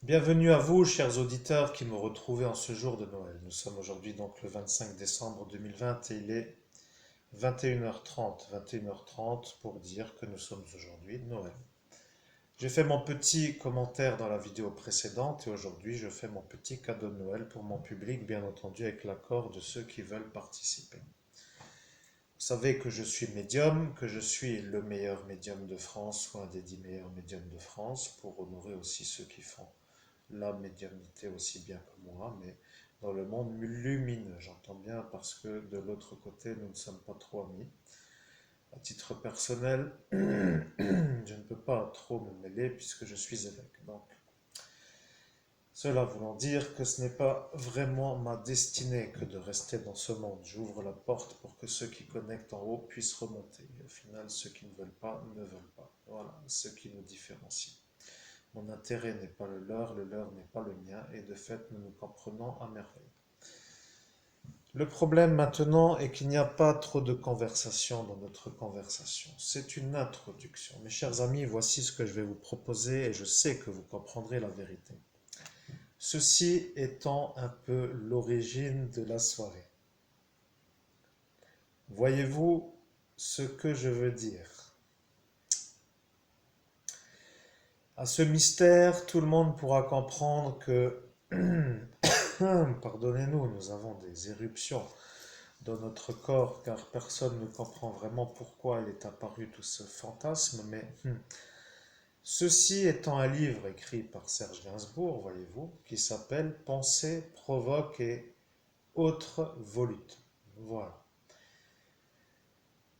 Bienvenue à vous, chers auditeurs qui me retrouvez en ce jour de Noël. Nous sommes aujourd'hui donc le 25 décembre 2020 et il est 21h30. 21h30 pour dire que nous sommes aujourd'hui Noël. J'ai fait mon petit commentaire dans la vidéo précédente et aujourd'hui je fais mon petit cadeau de Noël pour mon public, bien entendu avec l'accord de ceux qui veulent participer. Vous savez que je suis médium, que je suis le meilleur médium de France ou un des 10 meilleurs médiums de France pour honorer aussi ceux qui font la médiumnité aussi bien que moi, mais dans le monde lumineux, j'entends bien, parce que de l'autre côté, nous ne sommes pas trop amis. À titre personnel, je ne peux pas trop me mêler puisque je suis évêque. Donc, cela voulant dire que ce n'est pas vraiment ma destinée que de rester dans ce monde. J'ouvre la porte pour que ceux qui connectent en haut puissent remonter. Et au final, ceux qui ne veulent pas, ne veulent pas. Voilà ce qui nous différencie. Mon intérêt n'est pas le leur n'est pas le mien, et de fait nous nous comprenons à merveille. Le problème maintenant est qu'il n'y a pas trop de conversation dans notre conversation. C'est une introduction. Mes chers amis, voici ce que je vais vous proposer et je sais que vous comprendrez la vérité. Ceci étant un peu l'origine de la soirée. Voyez-vous ce que je veux dire? À ce mystère, tout le monde pourra comprendre que pardonnez-nous, nous avons des éruptions dans notre corps car personne ne comprend vraiment pourquoi il est apparu tout ce fantasme, mais ceci étant un livre écrit par Serge Gainsbourg, voyez-vous, qui s'appelle Pensée, provoque et autres volutes. Voilà.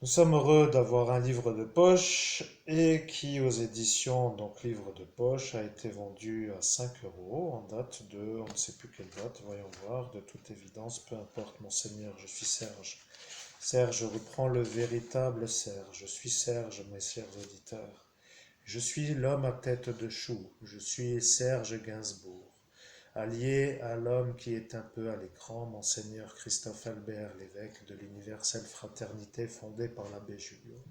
Nous sommes heureux d'avoir un livre de poche et qui aux éditions, donc livre de poche, a été vendu à 5 euros en date de, on ne sait plus quelle date, voyons voir, de toute évidence, peu importe, monseigneur, je suis Serge. Serge reprend le véritable Serge. Je suis Serge, mes chers auditeurs. Je suis l'homme à tête de chou. Je suis Serge Gainsbourg. Allié à l'homme qui est un peu à l'écran, Monseigneur Christophe Albert, l'évêque de l'universelle fraternité fondée par l'abbé Julio.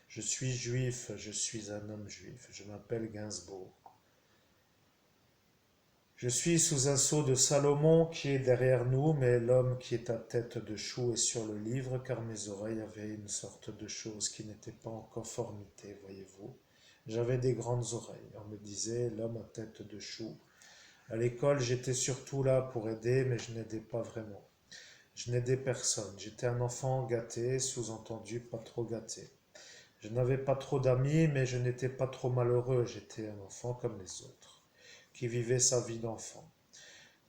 Je suis juif, je suis un homme juif. Je m'appelle Gainsbourg. Je suis sous un sceau de Salomon qui est derrière nous, mais l'homme qui est à tête de chou est sur le livre, car mes oreilles avaient une sorte de chose qui n'était pas en conformité, voyez-vous. J'avais des grandes oreilles. On me disait l'homme à tête de chou. À l'école, j'étais surtout là pour aider, mais je n'aidais pas vraiment. Je n'aidais personne. J'étais un enfant gâté, sous-entendu pas trop gâté. Je n'avais pas trop d'amis, mais je n'étais pas trop malheureux. J'étais un enfant comme les autres, qui vivait sa vie d'enfant.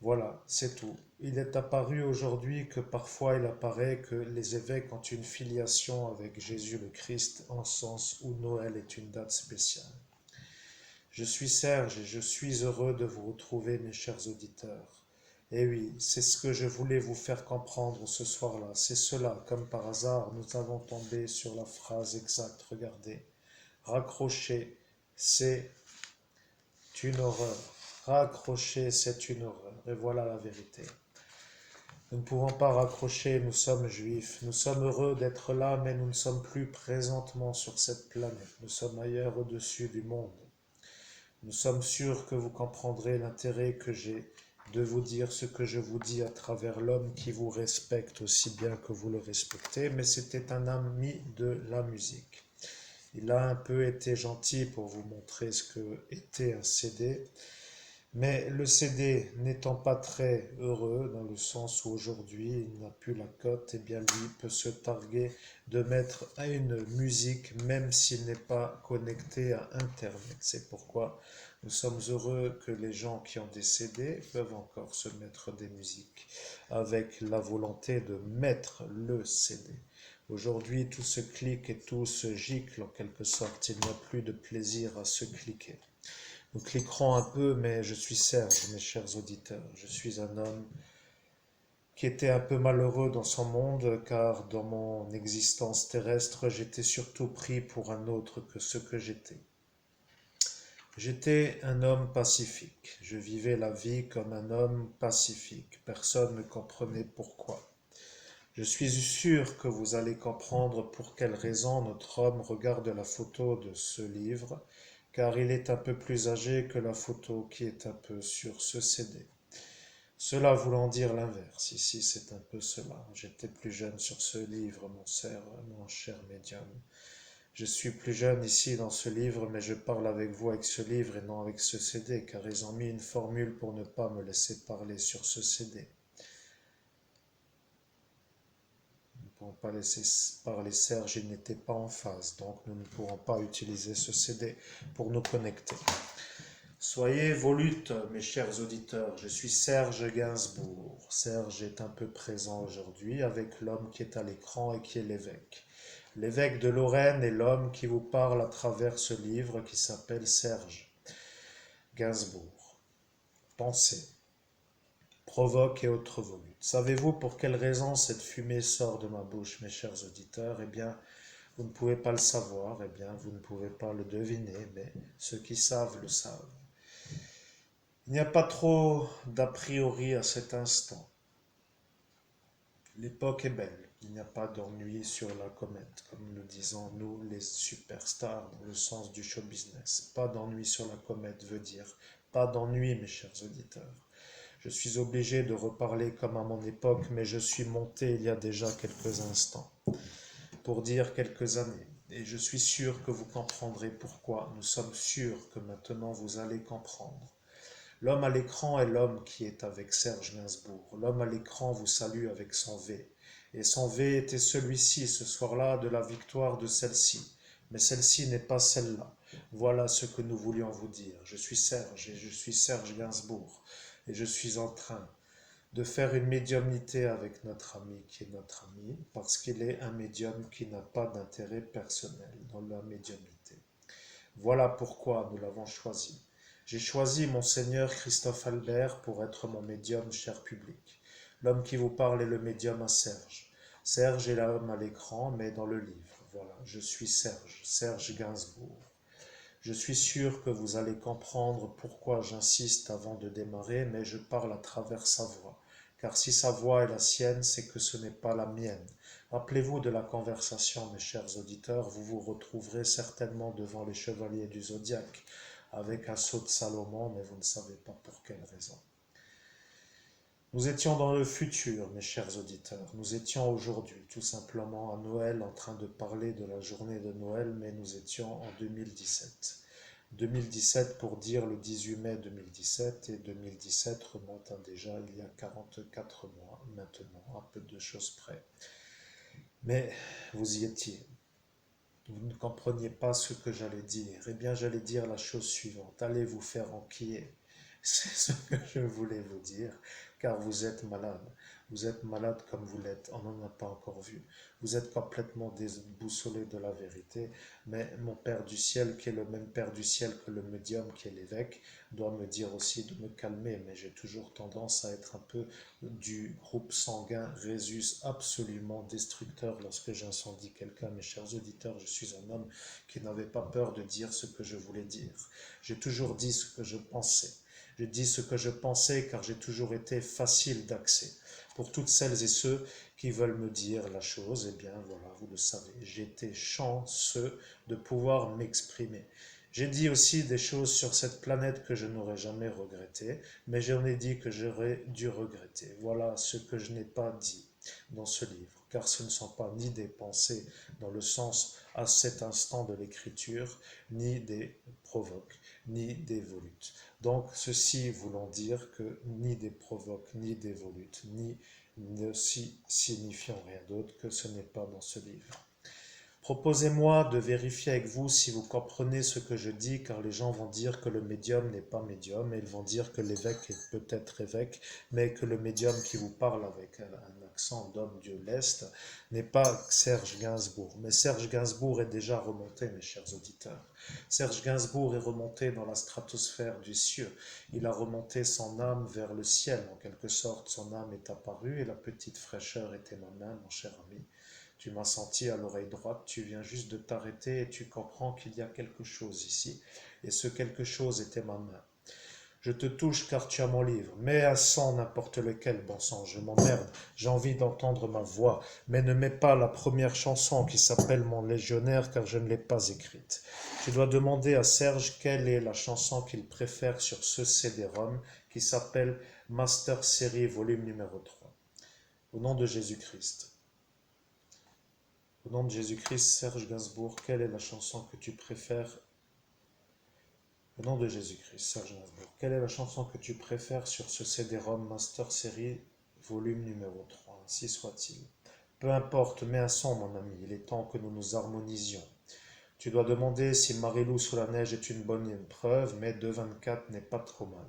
Voilà, c'est tout. Il est apparu aujourd'hui que parfois il apparaît que les évêques ont une filiation avec Jésus le Christ en sens où Noël est une date spéciale. Je suis Serge et je suis heureux de vous retrouver, mes chers auditeurs. Et oui, c'est ce que je voulais vous faire comprendre ce soir-là. C'est cela, comme par hasard, nous avons tombé sur la phrase exacte. Regardez. Raccrocher, c'est une horreur. Raccrocher, c'est une horreur. Et voilà la vérité. Nous ne pouvons pas raccrocher, nous sommes juifs. Nous sommes heureux d'être là, mais nous ne sommes plus présentement sur cette planète. Nous sommes ailleurs au-dessus du monde. Nous sommes sûrs que vous comprendrez l'intérêt que j'ai de vous dire ce que je vous dis à travers l'homme qui vous respecte aussi bien que vous le respectez, mais c'était un ami de la musique. Il a un peu été gentil pour vous montrer ce que était un CD, mais le CD n'étant pas très heureux, dans le sens où aujourd'hui il n'a plus la cote, et bien lui peut se targuer de mettre à une musique même s'il n'est pas connecté à Internet. C'est pourquoi nous sommes heureux que les gens qui ont des CD peuvent encore se mettre des musiques avec la volonté de mettre le CD. Aujourd'hui, tout se clique et tout se gicle en quelque sorte. Il n'y a plus de plaisir à se cliquer. Nous cliquerons un peu, mais je suis Serge, mes chers auditeurs. Je suis un homme qui était un peu malheureux dans son monde, car dans mon existence terrestre, j'étais surtout pris pour un autre que ce que j'étais. J'étais un homme pacifique. Je vivais la vie comme un homme pacifique. Personne ne comprenait pourquoi. Je suis sûr que vous allez comprendre pour quelle raison notre homme regarde la photo de ce livre car il est un peu plus âgé que la photo qui est un peu sur ce CD. Cela voulant dire l'inverse, ici c'est un peu cela. J'étais plus jeune sur ce livre, mon cher médium. Je suis plus jeune ici dans ce livre, mais je parle avec vous avec ce livre et non avec ce CD, car ils ont mis une formule pour ne pas me laisser parler sur ce CD. Nous ne pourrons pas laisser parler Serge, il n'était pas en phase, donc nous ne pourrons pas utiliser ce CD pour nous connecter. Soyez volutes, mes chers auditeurs, je suis Serge Gainsbourg. Serge est un peu présent aujourd'hui avec l'homme qui est à l'écran et qui est l'évêque. L'évêque de Lorraine est l'homme qui vous parle à travers ce livre qui s'appelle Serge Gainsbourg. Pensez, provoque et autres volutes. Savez-vous pour quelle raison cette fumée sort de ma bouche, mes chers auditeurs? Eh bien, vous ne pouvez pas le savoir, eh bien, vous ne pouvez pas le deviner, mais ceux qui savent le savent. Il n'y a pas trop d'a priori à cet instant. L'époque est belle. Il n'y a pas d'ennui sur la comète, comme nous disons nous les superstars dans le sens du show business. Pas d'ennui sur la comète veut dire pas d'ennui, mes chers auditeurs. Je suis obligé de reparler comme à mon époque, mais je suis monté il y a déjà quelques instants, pour dire quelques années. Et je suis sûr que vous comprendrez pourquoi. Nous sommes sûrs que maintenant vous allez comprendre. L'homme à l'écran est l'homme qui est avec Serge Gainsbourg. L'homme à l'écran vous salue avec son V. Et son V était celui-ci, ce soir-là, de la victoire de celle-ci. Mais celle-ci n'est pas celle-là. Voilà ce que nous voulions vous dire. Je suis Serge et je suis Serge Gainsbourg. Et je suis en train de faire une médiumnité avec notre ami qui est notre ami, parce qu'il est un médium qui n'a pas d'intérêt personnel dans la médiumnité. Voilà pourquoi nous l'avons choisi. J'ai choisi Monseigneur Christophe Albert pour être mon médium cher public. L'homme qui vous parle est le médium à Serge. Serge est l'homme à l'écran, mais dans le livre. Voilà, je suis Serge, Serge Gainsbourg. Je suis sûr que vous allez comprendre pourquoi j'insiste avant de démarrer, mais je parle à travers sa voix. Car si sa voix est la sienne, c'est que ce n'est pas la mienne. Rappelez-vous de la conversation, mes chers auditeurs, vous vous retrouverez certainement devant les chevaliers du zodiaque, avec un sceau de Salomon, mais vous ne savez pas pour quelle raison. Nous étions dans le futur, mes chers auditeurs. Nous étions aujourd'hui, tout simplement à Noël, en train de parler de la journée de Noël, mais nous étions en 2017. 2017 pour dire le 18 mai 2017, et 2017 remonte à déjà il y a 44 mois maintenant, à peu de choses près. Mais vous y étiez. Vous ne compreniez pas ce que j'allais dire. Eh bien, j'allais dire la chose suivante. Allez vous faire enquiller. C'est ce que je voulais vous dire, car vous êtes malade. Vous êtes malade comme vous l'êtes, on n'en a pas encore vu. Vous êtes complètement déboussolé de la vérité, mais mon Père du ciel, qui est le même Père du ciel que le médium, qui est l'évêque, doit me dire aussi de me calmer, mais j'ai toujours tendance à être un peu du groupe sanguin Rhésus, absolument destructeur lorsque j'incendie quelqu'un. Mes chers auditeurs, je suis un homme qui n'avait pas peur de dire ce que je voulais dire. J'ai toujours dit ce que je pensais. J'ai dit ce que je pensais car j'ai toujours été facile d'accès. Pour toutes celles et ceux qui veulent me dire la chose, eh bien voilà, vous le savez, j'étais chanceux de pouvoir m'exprimer. J'ai dit aussi des choses sur cette planète que je n'aurais jamais regrettées, mais j'en ai dit que j'aurais dû regretter. Voilà ce que je n'ai pas dit dans ce livre, car ce ne sont pas ni des pensées dans le sens à cet instant de l'écriture, ni des provoques, ni des volutes. Donc, ceci voulant dire que ni des provoques, ni des volutes, ni ne signifiant rien d'autre que ce n'est pas dans ce livre. Proposez-moi de vérifier avec vous si vous comprenez ce que je dis, car les gens vont dire que le médium n'est pas médium, et ils vont dire que l'évêque est peut-être évêque, mais que le médium qui vous parle avec un accent d'homme de l'Est n'est pas Serge Gainsbourg. Mais Serge Gainsbourg est déjà remonté, mes chers auditeurs. Serge Gainsbourg est remonté dans la stratosphère du cieux. Il a remonté son âme vers le ciel, en quelque sorte. Son âme est apparue, et la petite fraîcheur était ma main, mon cher ami. Tu m'as senti à l'oreille droite, tu viens juste de t'arrêter et tu comprends qu'il y a quelque chose ici. Et ce quelque chose était ma main. Je te touche car tu as mon livre. Mets un sang n'importe lequel, bon sang, je m'emmerde. J'ai envie d'entendre ma voix. Mais ne mets pas la première chanson qui s'appelle Mon légionnaire car je ne l'ai pas écrite. Tu dois demander à Serge quelle est la chanson qu'il préfère sur ce CD-ROM qui s'appelle Master Série volume numéro 3. Au nom de Jésus-Christ. Au nom de Jésus-Christ, Serge Gainsbourg, quelle est la chanson que tu préfères? Au nom de Jésus-Christ, Serge Gainsbourg, quelle est la chanson que tu préfères sur ce CD-ROM Master Série volume numéro 3? Ainsi soit-il. Peu importe, mets un son, mon ami, il est temps que nous nous harmonisions. Tu dois demander si Marilou sous la neige est une bonne preuve, mais 2,24 n'est pas trop mal.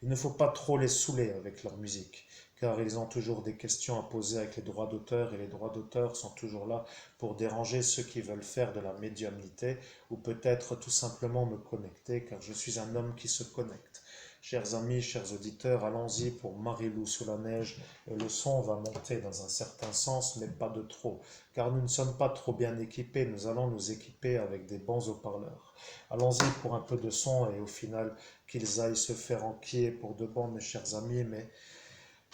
Il ne faut pas trop les saouler avec leur musique, car ils ont toujours des questions à poser avec les droits d'auteur, et les droits d'auteur sont toujours là pour déranger ceux qui veulent faire de la médiumnité, ou peut-être tout simplement me connecter, car je suis un homme qui se connecte. Chers amis, chers auditeurs, allons-y pour Marilou sous la neige. Le son va monter dans un certain sens, mais pas de trop, car nous ne sommes pas trop bien équipés. Nous allons nous équiper avec des bons haut-parleurs. Allons-y pour un peu de son et au final, qu'ils aillent se faire enquiller pour de bon, mes chers amis, mais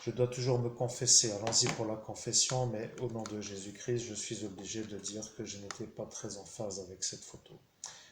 je dois toujours me confesser. Allons-y pour la confession, mais au nom de Jésus-Christ, je suis obligé de dire que je n'étais pas très en phase avec cette photo.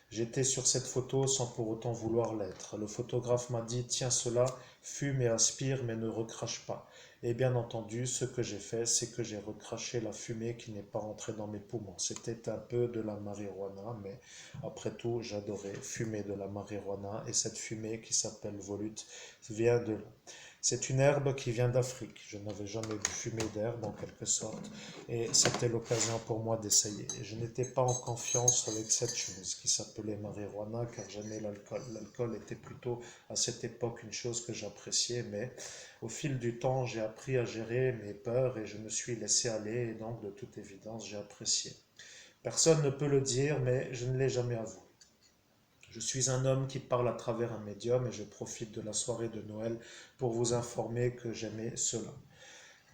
J'étais sur cette photo sans pour autant vouloir l'être. Le photographe m'a dit: tiens cela, fume et aspire, mais ne recrache pas. Et bien entendu, ce que j'ai fait, c'est que j'ai recraché la fumée qui n'est pas rentrée dans mes poumons. C'était un peu de la marijuana, mais après tout, j'adorais fumer de la marijuana. Et cette fumée qui s'appelle volute vient de là. C'est une herbe qui vient d'Afrique. Je n'avais jamais fumé d'herbe en quelque sorte et c'était l'occasion pour moi d'essayer. Je n'étais pas en confiance avec cette chose qui s'appelait marijuana car j'aimais l'alcool. L'alcool était plutôt à cette époque une chose que j'appréciais, mais au fil du temps j'ai appris à gérer mes peurs et je me suis laissé aller et donc de toute évidence j'ai apprécié. Personne ne peut le dire, mais je ne l'ai jamais avoué. Je suis un homme qui parle à travers un médium et je profite de la soirée de Noël pour vous informer que j'aimais cela.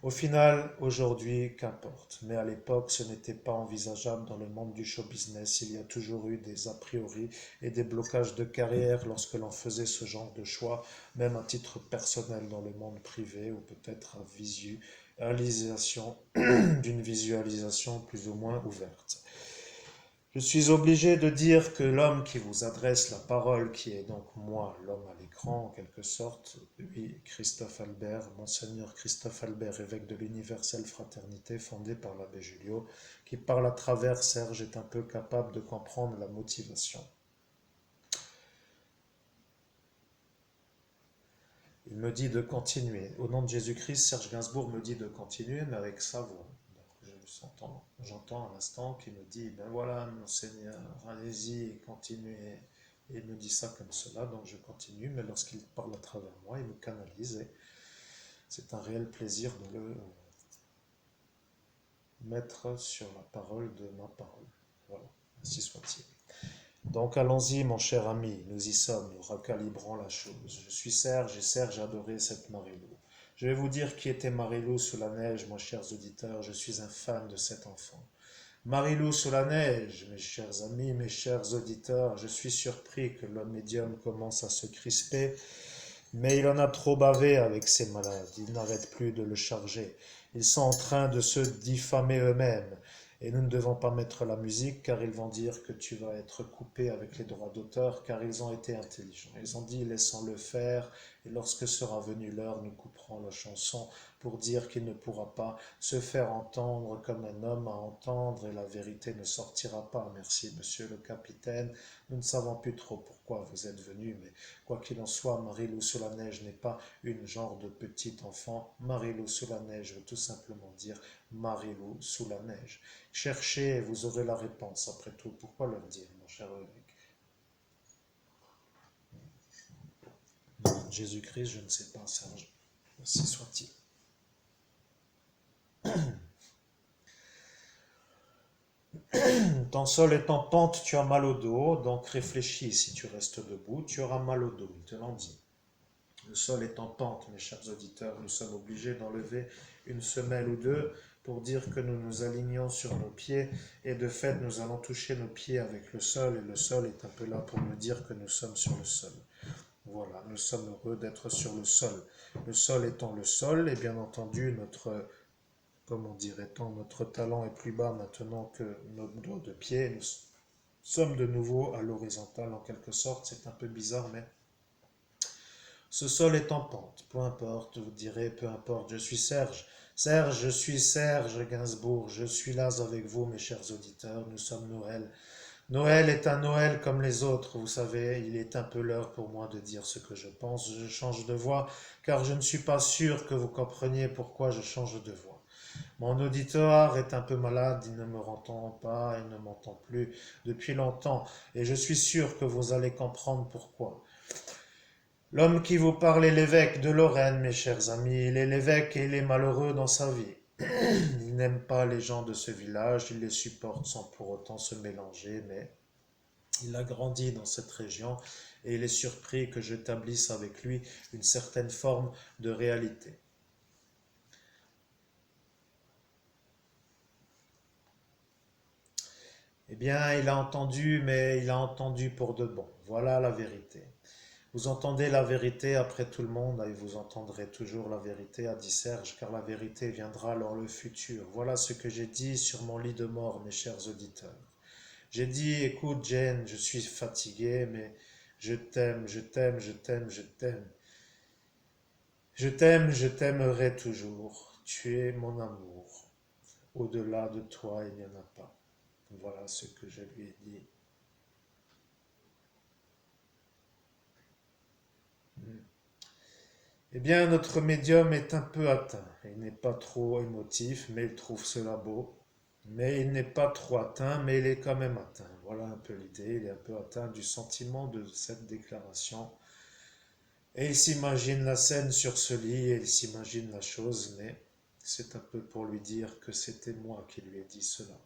Au final, aujourd'hui, qu'importe. Mais à l'époque, ce n'était pas envisageable dans le monde du show business. Il y a toujours eu des a priori et des blocages de carrière lorsque l'on faisait ce genre de choix, même à titre personnel dans le monde privé ou peut-être à visualisation d'une visualisation plus ou moins ouverte. Je suis obligé de dire que l'homme qui vous adresse la parole, qui est donc moi, l'homme à l'écran en quelque sorte, oui, Christophe Albert, Monseigneur Christophe Albert, évêque de l'Universelle Fraternité fondée par l'abbé Julio, qui parle à travers Serge, est un peu capable de comprendre la motivation. Il me dit de continuer. Au nom de Jésus-Christ, Serge Gainsbourg me dit de continuer, mais avec sa voix. J'entends à l'instant qu'il me dit: ben voilà, monseigneur, allez-y, continuez. Et il me dit ça comme cela, donc je continue, mais lorsqu'il parle à travers moi, il me canalise et c'est un réel plaisir de le mettre sur la parole de ma parole. Voilà, ainsi soit-il. Donc allons-y, mon cher ami, nous y sommes, nous recalibrons la chose. Je suis Serge et Serge adorait cette Marilou. Je vais vous dire qui était Marilou sous la neige, mes chers auditeurs, je suis un fan de cet enfant. Marilou sous la neige, mes chers amis, mes chers auditeurs, je suis surpris que l'homme médium commence à se crisper, mais il en a trop bavé avec ces malades, ils n'arrêtent plus de le charger. Ils sont en train de se diffamer eux-mêmes. Et nous ne devons pas mettre la musique car ils vont dire que tu vas être coupé avec les droits d'auteur car ils ont été intelligents. Ils ont dit laissons-le faire et lorsque sera venue l'heure nous couperons la chanson pour dire qu'il ne pourra pas se faire entendre comme un homme à entendre et la vérité ne sortira pas. Merci monsieur le capitaine. Nous ne savons plus trop pourquoi vous êtes venu mais quoi qu'il en soit, Marilou sous la neige n'est pas une genre de petit enfant. Marilou sous la neige veut tout simplement dire Marilou sous la neige. Cherchez et vous aurez la réponse. Après tout, pourquoi leur dire, mon cher évêque? Jésus-Christ, je ne sais pas, Serge. Ainsi soit-il. Ton sol est en pente, tu as mal au dos, donc réfléchis. Si tu restes debout, tu auras mal au dos, il te l'en dit. Le sol est en pente, mes chers auditeurs, nous sommes obligés d'enlever une semelle ou deux pour dire que nous nous alignons sur nos pieds et de fait nous allons toucher nos pieds avec le sol et le sol est un peu là pour nous dire que nous sommes sur le sol. Voilà, nous sommes heureux d'être sur le sol. Le sol étant le sol, et bien entendu, notre, comment dirait-on, notre talent est plus bas maintenant que nos doigts de pied. Nous sommes de nouveau à l'horizontale en quelque sorte. C'est un peu bizarre, mais ce sol est en pente. Peu importe, vous direz, peu importe, je suis Serge. Serge, je suis Serge Gainsbourg. Je suis là avec vous, mes chers auditeurs. Nous sommes Noël. Noël est un Noël comme les autres, vous savez, il est un peu l'heure pour moi de dire ce que je pense. Je change de voix car je ne suis pas sûr que vous compreniez pourquoi je change de voix. Mon auditoire est un peu malade, il ne me entend pas, il ne m'entend plus depuis longtemps et je suis sûr que vous allez comprendre pourquoi. L'homme qui vous parle est l'évêque de Lorraine, mes chers amis. Il est l'évêque et il est malheureux dans sa vie. Il n'aime pas les gens de ce village, il les supporte sans pour autant se mélanger, mais il a grandi dans cette région et il est surpris que j'établisse avec lui une certaine forme de réalité. Eh bien, il a entendu, mais il a entendu pour de bon. Voilà la vérité. Vous entendez la vérité après tout le monde et vous entendrez toujours la vérité, a dit Serge, car la vérité viendra dans le futur. Voilà ce que j'ai dit sur mon lit de mort, mes chers auditeurs. J'ai dit, écoute Jane, je suis fatigué, mais je t'aime, je t'aime, je t'aime, je t'aime. Je t'aime, je t'aimerai toujours. Tu es mon amour. Au-delà de toi, il n'y en a pas. Voilà ce que je lui ai dit. Eh bien, notre médium est un peu atteint. Il n'est pas trop émotif, mais il trouve cela beau. Mais il n'est pas trop atteint, mais il est quand même atteint. Voilà un peu l'idée. Il est un peu atteint du sentiment de cette déclaration. Et il s'imagine la scène sur ce lit, et il s'imagine la chose, mais c'est un peu pour lui dire que c'était moi qui lui ai dit cela.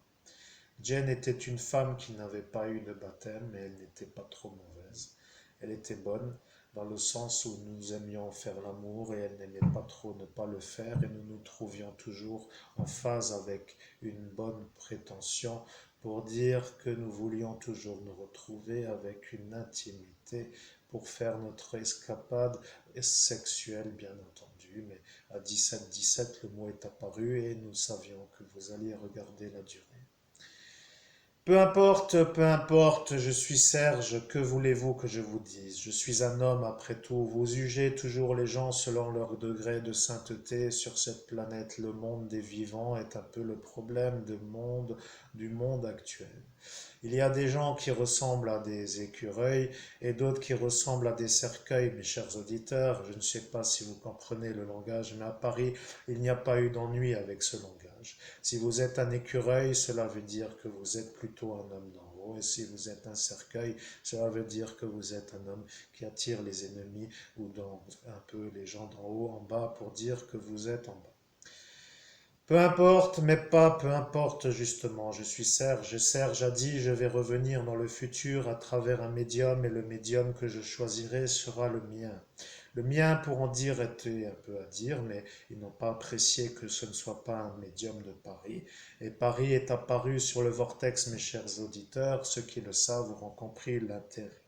Jane était une femme qui n'avait pas eu de baptême, mais elle n'était pas trop mauvaise. Elle était bonne, dans le sens où nous aimions faire l'amour et elle n'aimait pas trop ne pas le faire et nous nous trouvions toujours en phase avec une bonne prétention pour dire que nous voulions toujours nous retrouver avec une intimité pour faire notre escapade sexuelle bien entendu, mais à 17-17 le mot est apparu et nous savions que vous alliez regarder la durée. Peu importe, je suis Serge, que voulez-vous que je vous dise? Je suis un homme après tout, vous jugez toujours les gens selon leur degré de sainteté sur cette planète. Le monde des vivants est un peu le problème du monde actuel. Il y a des gens qui ressemblent à des écureuils et d'autres qui ressemblent à des cercueils, mes chers auditeurs. Je ne sais pas si vous comprenez le langage, mais à Paris, il n'y a pas eu d'ennui avec ce langage. Si vous êtes un écureuil, cela veut dire que vous êtes plutôt un homme d'en haut. Et si vous êtes un cercueil, cela veut dire que vous êtes un homme qui attire les ennemis ou dans un peu les gens d'en haut en bas pour dire que vous êtes en bas. Peu importe, mais pas peu importe justement. Je suis Serge. Serge a dit, je vais revenir dans le futur à travers un médium et le médium que je choisirai sera le mien. Le mien, pour en dire, était un peu à dire, mais ils n'ont pas apprécié que ce ne soit pas un médium de Paris. Et Paris est apparu sur le vortex, mes chers auditeurs. Ceux qui le savent auront compris l'intérêt.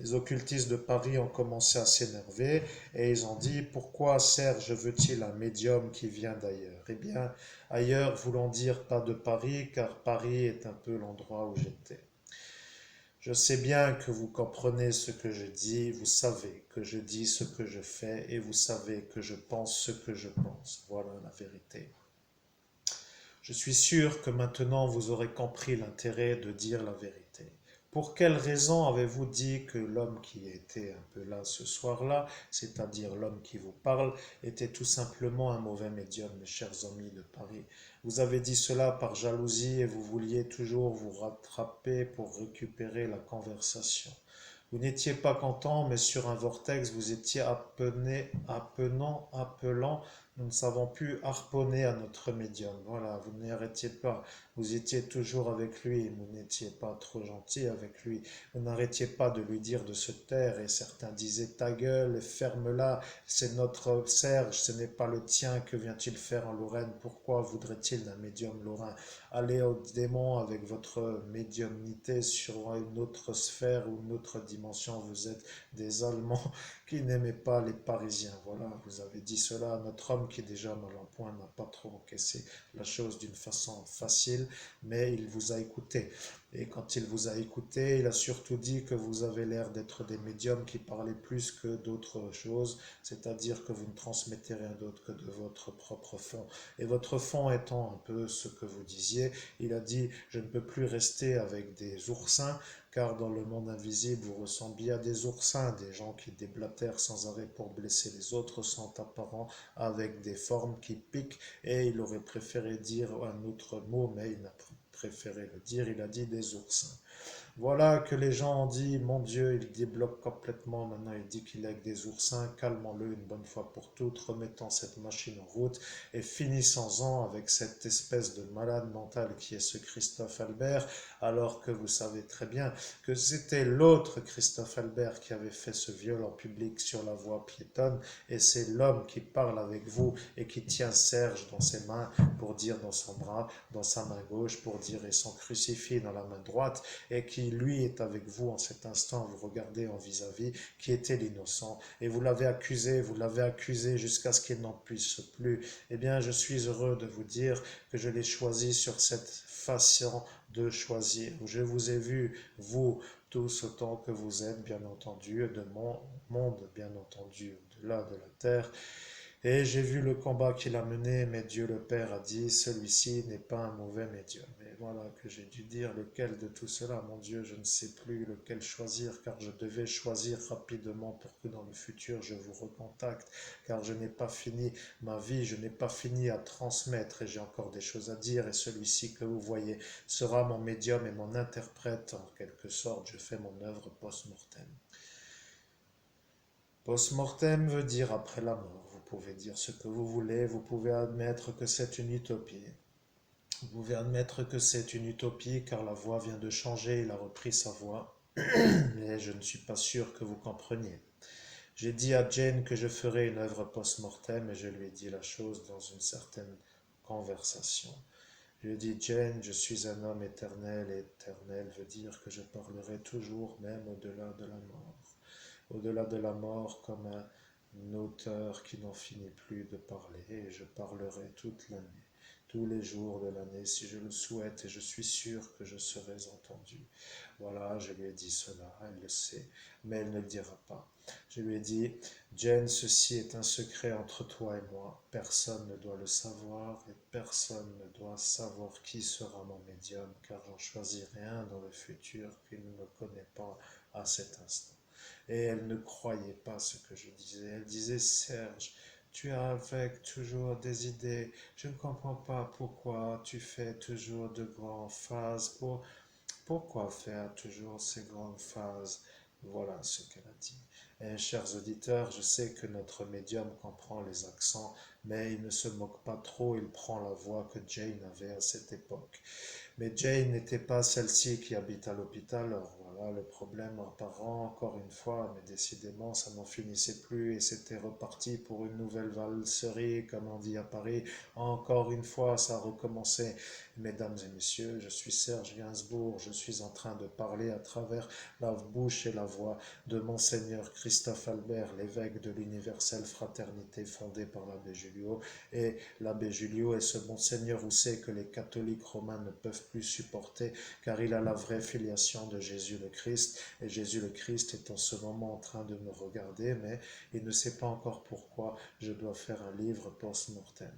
Les occultistes de Paris ont commencé à s'énerver et ils ont dit pourquoi Serge veut-il un médium qui vient d'ailleurs? Eh bien, ailleurs voulant dire pas de Paris, car Paris est un peu l'endroit où j'étais. Je sais bien que vous comprenez ce que je dis, vous savez que je dis ce que je fais et vous savez que je pense ce que je pense. Voilà la vérité. Je suis sûr que maintenant vous aurez compris l'intérêt de dire la vérité. Pour quelle raison avez-vous dit que l'homme qui était un peu là ce soir-là, c'est-à-dire l'homme qui vous parle, était tout simplement un mauvais médium, mes chers amis de Paris? Vous avez dit cela par jalousie et vous vouliez toujours vous rattraper pour récupérer la conversation. Vous n'étiez pas content, mais sur un vortex, vous étiez appelant Nous ne savons plus harponner à notre médium. Voilà, vous n'arrêtiez pas. Vous étiez toujours avec lui. Vous n'étiez pas trop gentil avec lui. Vous n'arrêtiez pas de lui dire de se taire. Et certains disaient ta gueule, ferme-la. C'est notre Serge, ce n'est pas le tien. Que vient-il faire en Lorraine? Pourquoi voudrait-il d'un médium lorrain? Allez au démon avec votre médiumnité sur une autre sphère ou une autre dimension. Vous êtes des Allemands qui n'aimait pas les Parisiens. Voilà, vous avez dit cela. Notre homme qui est déjà mal en point n'a pas trop encaissé la chose d'une façon facile, mais il vous a écouté. Et quand il vous a écouté, il a surtout dit que vous avez l'air d'être des médiums qui parlaient plus que d'autres choses, c'est-à-dire que vous ne transmettez rien d'autre que de votre propre fond. Et votre fond étant un peu ce que vous disiez, il a dit, je ne peux plus rester avec des oursins, car dans le monde invisible, vous ressembliez à des oursins, des gens qui déblatèrent sans arrêt pour blesser les autres, sont apparents avec des formes qui piquent, et il aurait préféré dire un autre mot, mais il n'a préféré le dire, il a dit des oursins. Voilà que les gens ont dit, mon Dieu, il débloque complètement, maintenant il dit qu'il est avec des oursins, calmons-le une bonne fois pour toutes, remettons cette machine en route et finissons-en avec cette espèce de malade mental qui est ce Christophe Albert, alors que vous savez très bien que c'était l'autre Christophe Albert qui avait fait ce viol en public sur la voie piétonne, et c'est l'homme qui parle avec vous et qui tient Serge dans ses mains pour dire dans son bras, dans sa main gauche pour dire et son crucifix dans la main droite, et qui lui est avec vous en cet instant, vous regardez en vis-à-vis, qui était l'innocent, et vous l'avez accusé jusqu'à ce qu'il n'en puisse plus. Eh bien, je suis heureux de vous dire que je l'ai choisi sur cette façon de choisir. Je vous ai vu, vous, tous autant que vous êtes, bien entendu, de mon monde, bien entendu, au-delà de la terre, et j'ai vu le combat qu'il a mené, mais Dieu le Père a dit, celui-ci n'est pas un mauvais médium. Et voilà que j'ai dû dire lequel de tout cela, mon Dieu, je ne sais plus lequel choisir, car je devais choisir rapidement pour que dans le futur je vous recontacte, car je n'ai pas fini ma vie, je n'ai pas fini à transmettre, et j'ai encore des choses à dire, et celui-ci que vous voyez sera mon médium et mon interprète, en quelque sorte, je fais mon œuvre post-mortem. Post-mortem veut dire après la mort. Vous pouvez dire ce que vous voulez, vous pouvez admettre que c'est une utopie. Vous pouvez admettre que c'est une utopie car la voix vient de changer, il a repris sa voix, mais je ne suis pas sûr que vous compreniez. J'ai dit à Jane que je ferais une œuvre post-mortem et je lui ai dit la chose dans une certaine conversation. Je lui ai dit, Jane, je suis un homme éternel et éternel veut dire que je parlerai toujours, même au-delà de la mort. Au-delà de la mort, comme un auteur qui n'en finit plus de parler, et je parlerai toute l'année, tous les jours de l'année, si je le souhaite, et je suis sûr que je serai entendu. Voilà, je lui ai dit cela, elle le sait, mais elle ne le dira pas. Je lui ai dit, Jane, ceci est un secret entre toi et moi, personne ne doit le savoir, et personne ne doit savoir qui sera mon médium, car j'en choisirai un dans le futur qui ne me connaît pas à cet instant. Et elle ne croyait pas ce que je disais. Elle disait, Serge, tu as avec toujours des idées. Je ne comprends pas pourquoi tu fais toujours de grandes phases. Pourquoi faire toujours ces grandes phases? Voilà ce qu'elle a dit. Et chers auditeurs, je sais que notre médium comprend les accents, mais il ne se moque pas trop, il prend la voix que Jane avait à cette époque. Mais Jane n'était pas celle-ci qui habite à l'hôpital. Alors voilà le problème apparent, encore une fois, mais décidément ça n'en finissait plus et c'était reparti pour une nouvelle valserie, comme on dit à Paris. Encore une fois, ça a recommencé. Mesdames et messieurs, je suis Serge Gainsbourg, je suis en train de parler à travers la bouche et la voix de Monseigneur Christophe Albert, l'évêque de l'universelle fraternité fondée par l'abbé Julio. Et l'abbé Julio est ce Monseigneur Housset que les catholiques romains ne peuvent plus supporter, car il a la vraie filiation de Jésus le Christ, et Jésus le Christ est en ce moment en train de me regarder, mais il ne sait pas encore pourquoi je dois faire un livre post-mortem.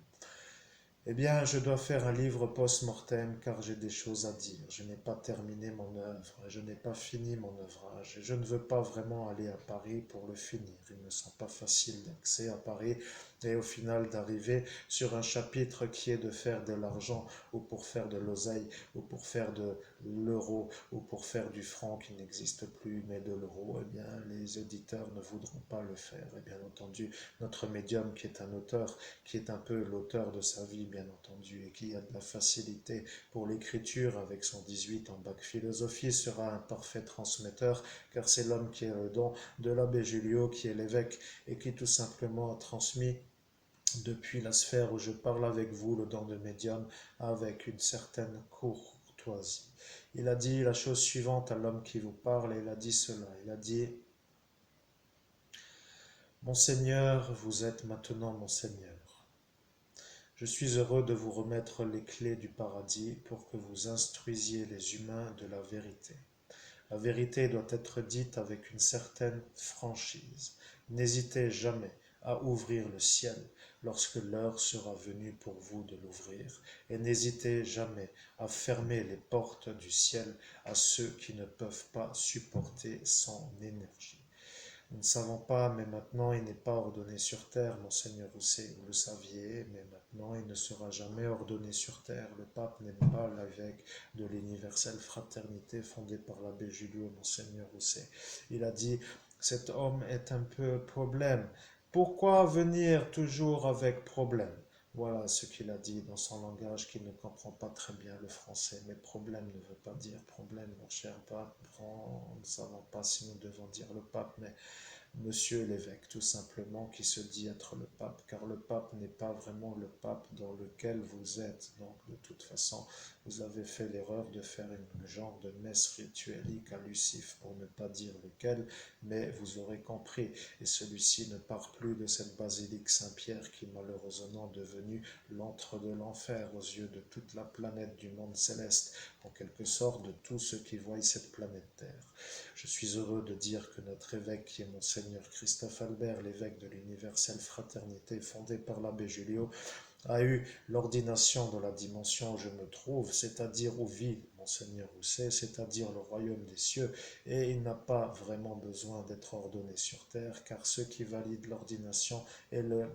Eh bien, je dois faire un livre post-mortem car j'ai des choses à dire. Je n'ai pas terminé mon œuvre, je n'ai pas fini mon ouvrage. Et je ne veux pas vraiment aller à Paris pour le finir. Il ne me semble pas facile d'accès à Paris et au final d'arriver sur un chapitre qui est de faire de l'argent ou pour faire de l'oseille ou pour faire de l'euro ou pour faire du franc qui n'existe plus mais de l'euro. Eh bien, les auditeurs ne voudront pas le faire. Et bien entendu, notre médium qui est un auteur, qui est un peu l'auteur de sa vie, bien entendu, et qui a de la facilité pour l'écriture avec son 18 en bac philosophie, sera un parfait transmetteur, car c'est l'homme qui est le don de l'abbé Julio, qui est l'évêque, et qui tout simplement a transmis depuis la sphère où je parle avec vous, le don de médium, avec une certaine courtoisie. Il a dit la chose suivante à l'homme qui vous parle, et il a dit cela, il a dit, Monseigneur, vous êtes maintenant mon Seigneur. Je suis heureux de vous remettre les clés du paradis pour que vous instruisiez les humains de la vérité. La vérité doit être dite avec une certaine franchise. N'hésitez jamais à ouvrir le ciel lorsque l'heure sera venue pour vous de l'ouvrir, et n'hésitez jamais à fermer les portes du ciel à ceux qui ne peuvent pas supporter son énergie. Nous ne savons pas, mais maintenant il n'est pas ordonné sur terre, Monseigneur Rousset, vous le saviez, mais maintenant il ne sera jamais ordonné sur terre. Le pape n'est pas l'évêque de l'universelle fraternité fondée par l'abbé Julio, Monseigneur Rousset. Il a dit, cet homme est un peu problème. Pourquoi venir toujours avec problème? Voilà ce qu'il a dit dans son langage qui ne comprend pas très bien le français. Mais problème ne veut pas dire problème, mon cher pape. Nous ne savons pas si nous devons dire le pape, mais Monsieur l'évêque, tout simplement, qui se dit être le pape, car le pape n'est pas vraiment le pape dans lequel vous êtes. Donc, de toute façon, vous avez fait l'erreur de faire un genre de messe rituelique à Lucif, pour ne pas dire lequel, mais vous aurez compris. Et celui-ci ne part plus de cette basilique Saint-Pierre qui est malheureusement devenue l'antre de l'enfer aux yeux de toute la planète du monde céleste, en quelque sorte de tous ceux qui voient cette planète Terre. Je suis heureux de dire que notre évêque, qui est Monseigneur Christophe Albert, l'évêque de l'universelle fraternité fondée par l'abbé Julio, a eu l'ordination de la dimension où je me trouve, c'est-à-dire où vit Monseigneur Rousset, c'est-à-dire le royaume des cieux, et il n'a pas vraiment besoin d'être ordonné sur terre, car ceux qui valident l'ordination est le,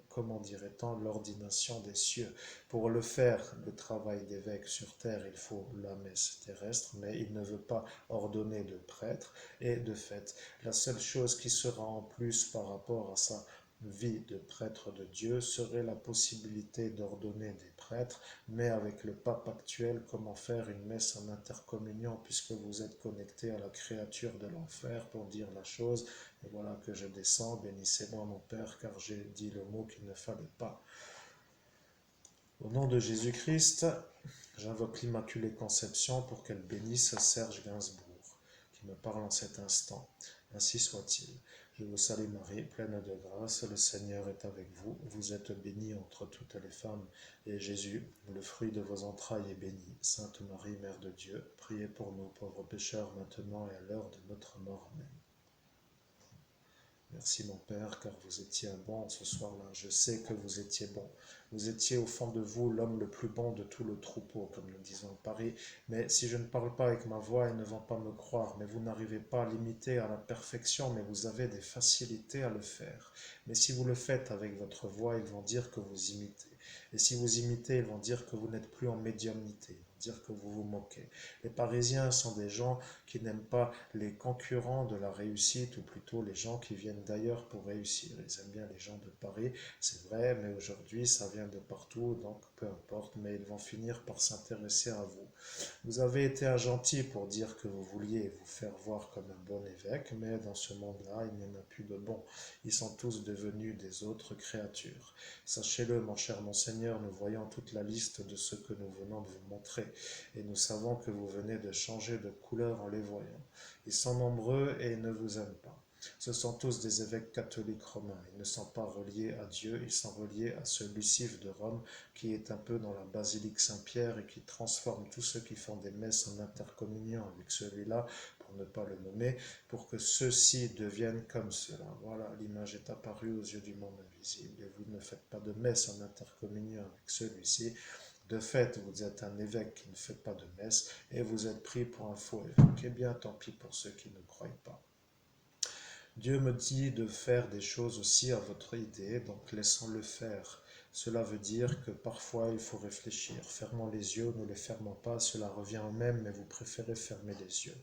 comment dirait-on, l'ordination des cieux. Pour le faire, le travail d'évêque sur terre, il faut la messe terrestre, mais il ne veut pas ordonner de prêtre, et de fait, la seule chose qui sera en plus par rapport à sa vie de prêtre de Dieu serait la possibilité d'ordonner des prêtres, mais avec le pape actuel, comment faire une messe en intercommunion puisque vous êtes connecté à la créature de l'enfer pour dire la chose, et voilà que je descends, bénissez-moi mon Père car j'ai dit le mot qu'il ne fallait pas. Au nom de Jésus-Christ, j'invoque l'Immaculée Conception pour qu'elle bénisse Serge Gainsbourg, qui me parle en cet instant. Ainsi soit-il. Je vous salue Marie, pleine de grâce, le Seigneur est avec vous. Vous êtes bénie entre toutes les femmes, et Jésus, le fruit de vos entrailles, est béni. Sainte Marie, Mère de Dieu, priez pour nous pauvres pécheurs, maintenant et à l'heure de notre mort. Amen. Merci mon Père, car vous étiez un bon ce soir-là. Je sais que vous étiez bon. Vous étiez au fond de vous l'homme le plus bon de tout le troupeau, comme nous disons à Paris. Mais si je ne parle pas avec ma voix, ils ne vont pas me croire. Mais vous n'arrivez pas à l'imiter à la perfection, mais vous avez des facilités à le faire. Mais si vous le faites avec votre voix, ils vont dire que vous imitez. Et si vous imitez, ils vont dire que vous n'êtes plus en médiumnité. Ils vont dire que vous vous moquez. Les Parisiens sont des gens qui n'aiment pas les concurrents de la réussite, ou plutôt les gens qui viennent d'ailleurs pour réussir. Ils aiment bien les gens de Paris, c'est vrai, mais aujourd'hui ça vient de partout, donc peu importe, mais ils vont finir par s'intéresser à vous. Vous avez été un gentil pour dire que vous vouliez vous faire voir comme un bon évêque, mais dans ce monde-là, il n'y en a plus de bons. Ils sont tous devenus des autres créatures. Sachez-le, mon cher Monseigneur, nous voyons toute la liste de ce que nous venons de vous montrer, et nous savons que vous venez de changer de couleur en les voyant. Ils sont nombreux et ils ne vous aiment pas. Ce sont tous des évêques catholiques romains. Ils ne sont pas reliés à Dieu, ils sont reliés à ce Lucife de Rome qui est un peu dans la basilique Saint-Pierre et qui transforme tous ceux qui font des messes en intercommunion avec celui-là pour ne pas le nommer, pour que ceux-ci deviennent comme cela. Voilà, l'image est apparue aux yeux du monde invisible. Et vous ne faites pas de messe en intercommunion avec celui-ci. De fait, vous êtes un évêque qui ne fait pas de messe et vous êtes pris pour un faux évêque. Eh bien, tant pis pour ceux qui ne croient pas. Dieu me dit de faire des choses aussi à votre idée, donc laissons-le faire. Cela veut dire que parfois il faut réfléchir. Fermons les yeux, ne les fermons pas, cela revient au même, mais vous préférez fermer les yeux.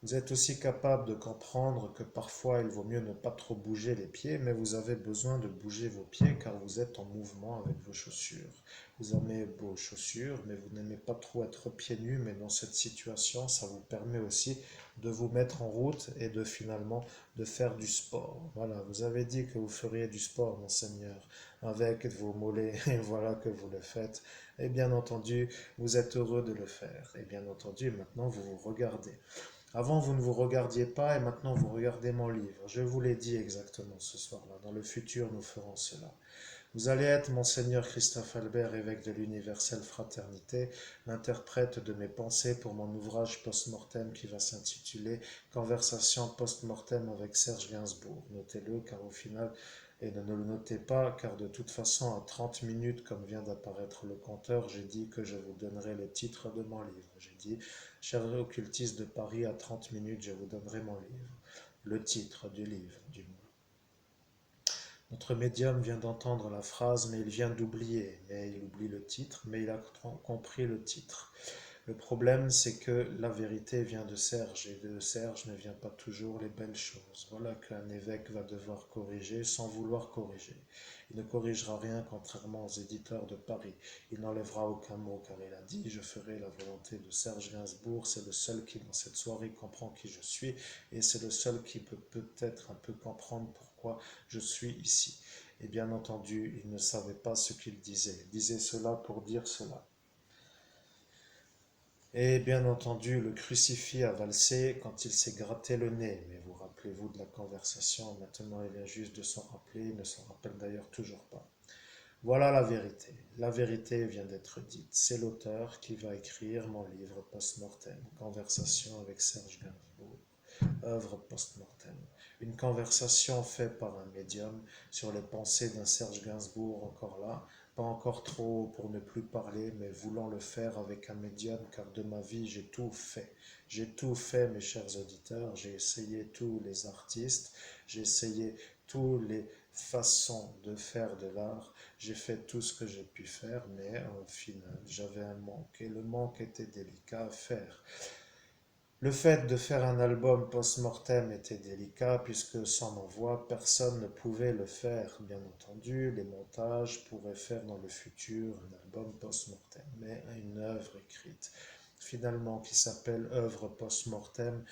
Vous êtes aussi capable de comprendre que parfois il vaut mieux ne pas trop bouger les pieds, mais vous avez besoin de bouger vos pieds car vous êtes en mouvement avec vos chaussures. Vous aimez vos chaussures, mais vous n'aimez pas trop être pieds nus, mais dans cette situation, ça vous permet aussi de vous mettre en route et de finalement de faire du sport. Voilà, vous avez dit que vous feriez du sport, monseigneur, avec vos mollets, et voilà que vous le faites. Et bien entendu, vous êtes heureux de le faire. Et bien entendu, maintenant, vous vous regardez. Avant, vous ne vous regardiez pas et maintenant, vous regardez mon livre. Je vous l'ai dit exactement ce soir-là. Dans le futur, nous ferons cela. Vous allez être, Monseigneur Christophe Albert, évêque de l'Universelle Fraternité, l'interprète de mes pensées pour mon ouvrage post-mortem qui va s'intituler Conversation post-mortem avec Serge Gainsbourg. Notez-le car au final, et ne le notez pas car de toute façon, à 30 minutes, comme vient d'apparaître le compteur, j'ai dit que je vous donnerai le titre de mon livre. J'ai dit, cher occultiste de Paris, à 30 minutes, je vous donnerai mon livre. Le titre du livre, du moins. Notre médium vient d'entendre la phrase, mais il vient d'oublier. Mais il oublie le titre, mais il a compris le titre. Le problème, c'est que la vérité vient de Serge, et de Serge ne vient pas toujours les belles choses. Voilà qu'un évêque va devoir corriger sans vouloir corriger. Il ne corrigera rien contrairement aux éditeurs de Paris. Il n'enlèvera aucun mot car il a dit « Je ferai la volonté de Serge Gainsbourg ». C'est le seul qui, dans cette soirée, comprend qui je suis et c'est le seul qui peut peut-être un peu comprendre pourquoi je suis ici. Et bien entendu, il ne savait pas ce qu'il disait. Il disait cela pour dire cela. Et bien entendu, le crucifix a valsé quand il s'est gratté le nez. Mais vous rappelez-vous de la conversation, maintenant il vient juste de s'en rappeler, il ne s'en rappelle d'ailleurs toujours pas. Voilà la vérité. La vérité vient d'être dite. C'est l'auteur qui va écrire mon livre post-mortem, Conversation avec Serge Gainsbourg, œuvre post-mortem. Une conversation faite par un médium sur les pensées d'un Serge Gainsbourg encore là, pas encore trop pour ne plus parler, mais voulant le faire avec un médium, car de ma vie j'ai tout fait. J'ai tout fait, mes chers auditeurs, j'ai essayé tous les artistes, j'ai essayé toutes les façons de faire de l'art, j'ai fait tout ce que j'ai pu faire, mais au final j'avais un manque, et le manque était délicat à faire. Le fait de faire un album post-mortem était délicat puisque sans ma voix, personne ne pouvait le faire. Bien entendu, les montages pourraient faire dans le futur un album post-mortem, mais une œuvre écrite finalement qui s'appelle œuvre post-mortem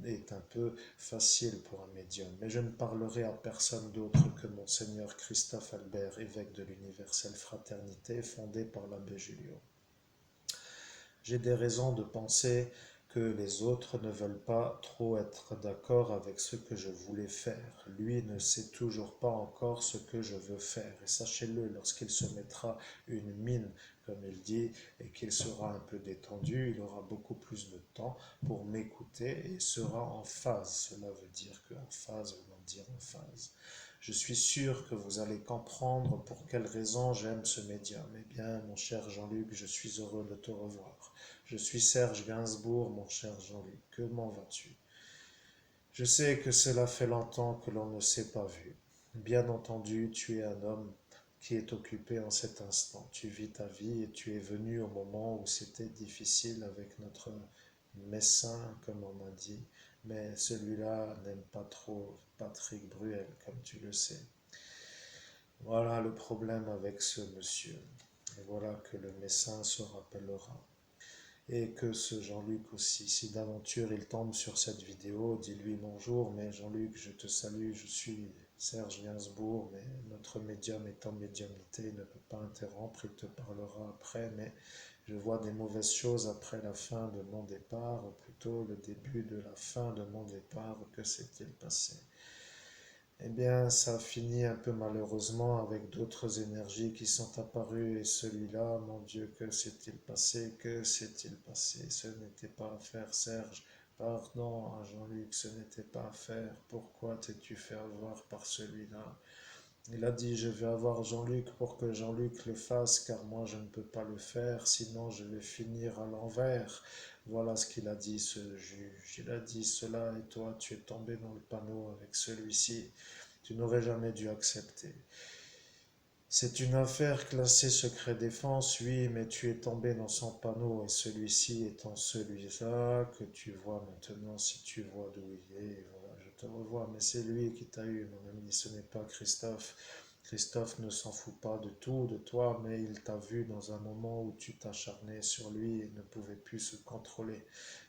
est un peu facile pour un médium. Mais je ne parlerai à personne d'autre que Monseigneur Christophe Albert, évêque de l'Universelle Fraternité fondée par l'abbé Julio. J'ai des raisons de penser que les autres ne veulent pas trop être d'accord avec ce que je voulais faire. Lui ne sait toujours pas encore ce que je veux faire. Et sachez-le, lorsqu'il se mettra une mine, comme il dit, et qu'il sera un peu détendu, il aura beaucoup plus de temps pour m'écouter et sera en phase. Cela veut dire qu'en phase voulant dire en phase. Je suis sûr que vous allez comprendre pour quelle raison j'aime ce médium. Eh bien, mon cher Jean-Luc, je suis heureux de te revoir. Je suis Serge Gainsbourg, mon cher Jean-Luc. Comment vas-tu? Je sais que cela fait longtemps que l'on ne s'est pas vu. Bien entendu, tu es un homme qui est occupé en cet instant. Tu vis ta vie et tu es venu au moment où c'était difficile avec notre médecin, comme on m'a dit, mais celui-là n'aime pas trop Patrick Bruel, comme tu le sais. Voilà le problème avec ce monsieur. Et voilà que le médecin se rappellera. Et que ce Jean-Luc aussi, si d'aventure il tombe sur cette vidéo, dis-lui bonjour, mais Jean-Luc, je te salue, je suis Serge Gainsbourg, mais notre médium est en médiumnité, il ne peut pas interrompre, il te parlera après, mais je vois des mauvaises choses après la fin de mon départ, ou plutôt le début de la fin de mon départ, que s'est-il passé? Eh bien, ça finit un peu malheureusement avec d'autres énergies qui sont apparues et celui-là, mon Dieu, que s'est-il passé? Que s'est-il passé? Ce n'était pas l'affaire Serge, Pardon, hein, Jean-Luc, ce n'était pas à faire. Pourquoi t'es-tu fait avoir par celui-là? Il a dit, je vais avoir Jean-Luc pour que Jean-Luc le fasse, car moi je ne peux pas le faire, sinon je vais finir à l'envers. Voilà ce qu'il a dit, ce juge. Il a dit cela, et toi tu es tombé dans le panneau avec celui-ci. Tu n'aurais jamais dû accepter. C'est une affaire classée secret défense, oui, mais tu es tombé dans son panneau et celui-ci étant celui-là que tu vois maintenant, si tu vois d'où il est, voilà, je te revois, mais c'est lui qui t'a eu, mon ami, ce n'est pas Christophe. Christophe ne s'en fout pas de tout, de toi, mais il t'a vu dans un moment où tu t'acharnais sur lui et ne pouvait plus se contrôler.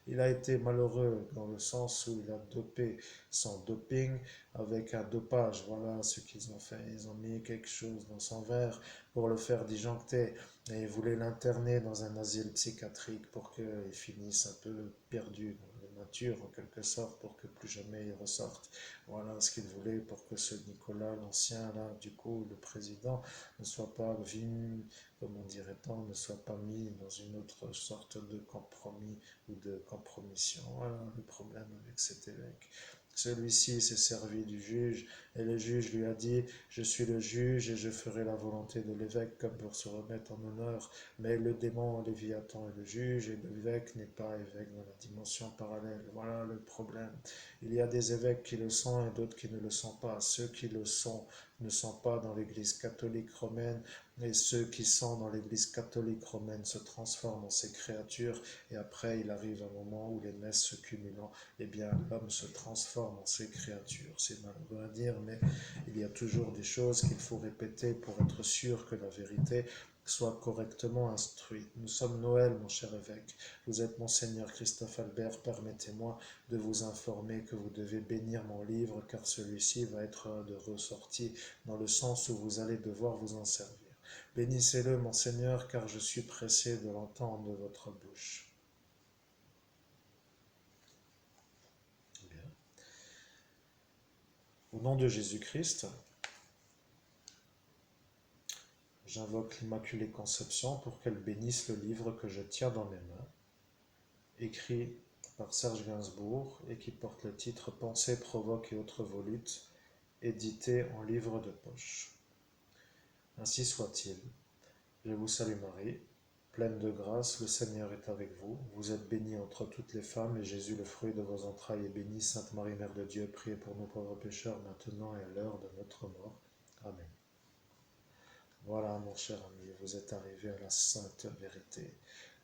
Il a été malheureux dans le sens où il a dopé son doping avec un dopage. Voilà ce qu'ils ont fait. Ils ont mis quelque chose dans son verre pour le faire disjoncter et ils voulaient l'interner dans un asile psychiatrique pour qu'il finisse un peu perdu dans la nature en quelque sorte pour que plus jamais il ressorte. Voilà ce qu'ils voulaient pour que ce Nicolas, l'ancien, là, du coup, le président, ne soit pas vu, comment dirait-on, ne soit pas mis dans une autre sorte de compromis ou de compromission. Voilà le problème avec cet évêque. Celui-ci s'est servi du juge, et le juge lui a dit, je suis le juge et je ferai la volonté de l'évêque comme pour se remettre en honneur. Mais le démon Léviathan est le juge, et l'évêque n'est pas évêque dans la dimension parallèle. Voilà le problème. Il y a des évêques qui le sont et d'autres qui ne le sont pas. Ceux qui le sont ne sont pas dans l'Église catholique romaine, et ceux qui sont dans l'Église catholique romaine se transforment en ces créatures, et après il arrive un moment où les messes se cumulant, eh bien l'homme se transforme en ces créatures. C'est malheureux à dire, mais il y a toujours des choses qu'il faut répéter pour être sûr que la vérité soit correctement instruite. Nous sommes Noël, mon cher évêque. Vous êtes Monseigneur Christophe Albert. Permettez-moi de vous informer que vous devez bénir mon livre, car celui-ci va être de ressortie dans le sens où vous allez devoir vous en servir. Bénissez-le, Monseigneur, car je suis pressé de l'entendre de votre bouche. Bien. Au nom de Jésus-Christ, j'invoque l'Immaculée Conception pour qu'elle bénisse le livre que je tiens dans mes mains, écrit par Serge Gainsbourg et qui porte le titre Pensées, provoques et autres volutes, édité en livre de poche. Ainsi soit-il. Je vous salue Marie, pleine de grâce, le Seigneur est avec vous. Vous êtes bénie entre toutes les femmes, et Jésus, le fruit de vos entrailles, est béni. Sainte Marie, Mère de Dieu, priez pour nos pauvres pécheurs, maintenant et à l'heure de notre mort. Amen. Voilà, mon cher ami, vous êtes arrivé à la sainte vérité.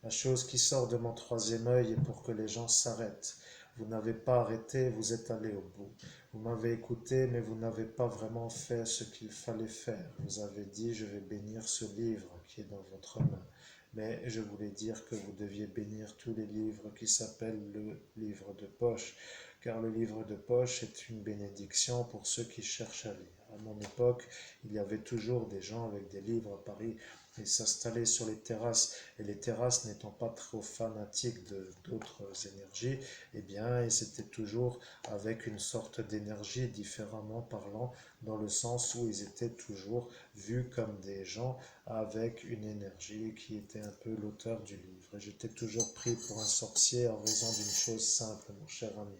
La chose qui sort de mon troisième œil est pour que les gens s'arrêtent. Vous n'avez pas arrêté, vous êtes allé au bout. Vous m'avez écouté, mais vous n'avez pas vraiment fait ce qu'il fallait faire. Vous avez dit, je vais bénir ce livre qui est dans votre main. Mais je voulais dire que vous deviez bénir tous les livres qui s'appellent le livre de poche, car le livre de poche est une bénédiction pour ceux qui cherchent à lire. À mon époque, il y avait toujours des gens avec des livres à Paris. Ils s'installaient sur les terrasses, et les terrasses n'étant pas trop fanatiques d'autres énergies, eh bien, ils étaient toujours avec une sorte d'énergie différemment parlant, dans le sens où ils étaient toujours vus comme des gens avec une énergie qui était un peu l'auteur du livre. Et j'étais toujours pris pour un sorcier en raison d'une chose simple, mon cher ami.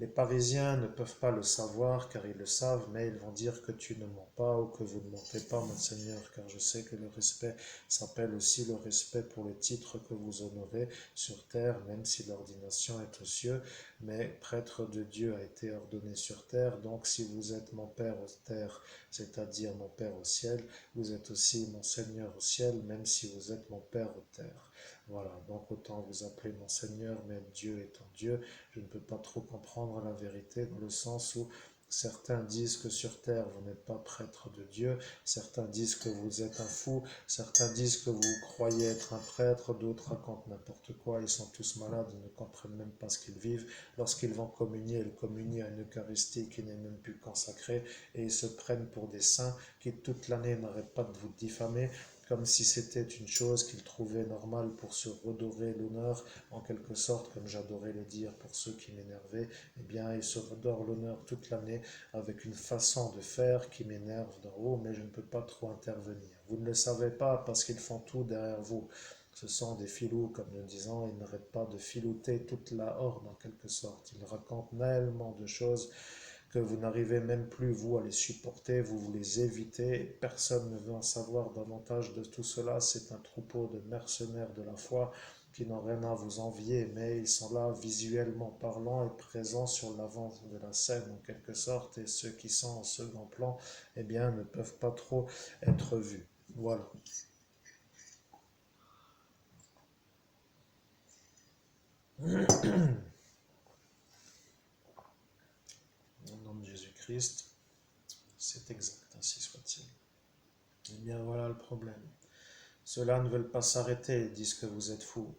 Les Parisiens ne peuvent pas le savoir car ils le savent, mais ils vont dire que tu ne mens pas ou que vous ne mentez pas, Monseigneur, car je sais que le respect s'appelle aussi le respect pour le titre que vous honorez sur terre, même si l'ordination est aux cieux, mais prêtre de Dieu a été ordonné sur terre, donc si vous êtes mon Père aux terres, c'est-à-dire mon Père au ciel, vous êtes aussi mon Seigneur au ciel, même si vous êtes mon Père aux terres. Voilà, donc autant vous appeler mon Seigneur, mais Dieu étant Dieu, je ne peux pas trop comprendre la vérité dans le sens où certains disent que sur terre vous n'êtes pas prêtre de Dieu, certains disent que vous êtes un fou, certains disent que vous croyez être un prêtre, d'autres racontent n'importe quoi, ils sont tous malades, ils ne comprennent même pas ce qu'ils vivent. Lorsqu'ils vont communier, ils communient à une Eucharistie qui n'est même plus consacrée, et ils se prennent pour des saints qui toute l'année n'arrêtent pas de vous diffamer, comme si c'était une chose qu'ils trouvaient normale pour se redorer l'honneur, en quelque sorte, comme j'adorais le dire pour ceux qui m'énervaient, eh bien, ils se redorent l'honneur toute l'année avec une façon de faire qui m'énerve d'en haut, mais je ne peux pas trop intervenir. Vous ne le savez pas parce qu'ils font tout derrière vous. Ce sont des filous, comme nous disons, ils n'arrêtent pas de filouter toute la horde en quelque sorte. Ils racontent tellement de choses que vous n'arrivez même plus, vous, à les supporter, vous vous les évitez. Personne ne veut en savoir davantage de tout cela. C'est un troupeau de mercenaires de la foi qui n'ont rien à vous envier, mais ils sont là visuellement parlant et présents sur l'avant de la scène en quelque sorte, et ceux qui sont en second plan, eh bien, ne peuvent pas trop être vus. Voilà. Au nom de Jésus-Christ, c'est exact, ainsi soit-il. Eh bien, voilà le problème. Ceux-là ne veulent pas s'arrêter, ils disent que vous êtes fous.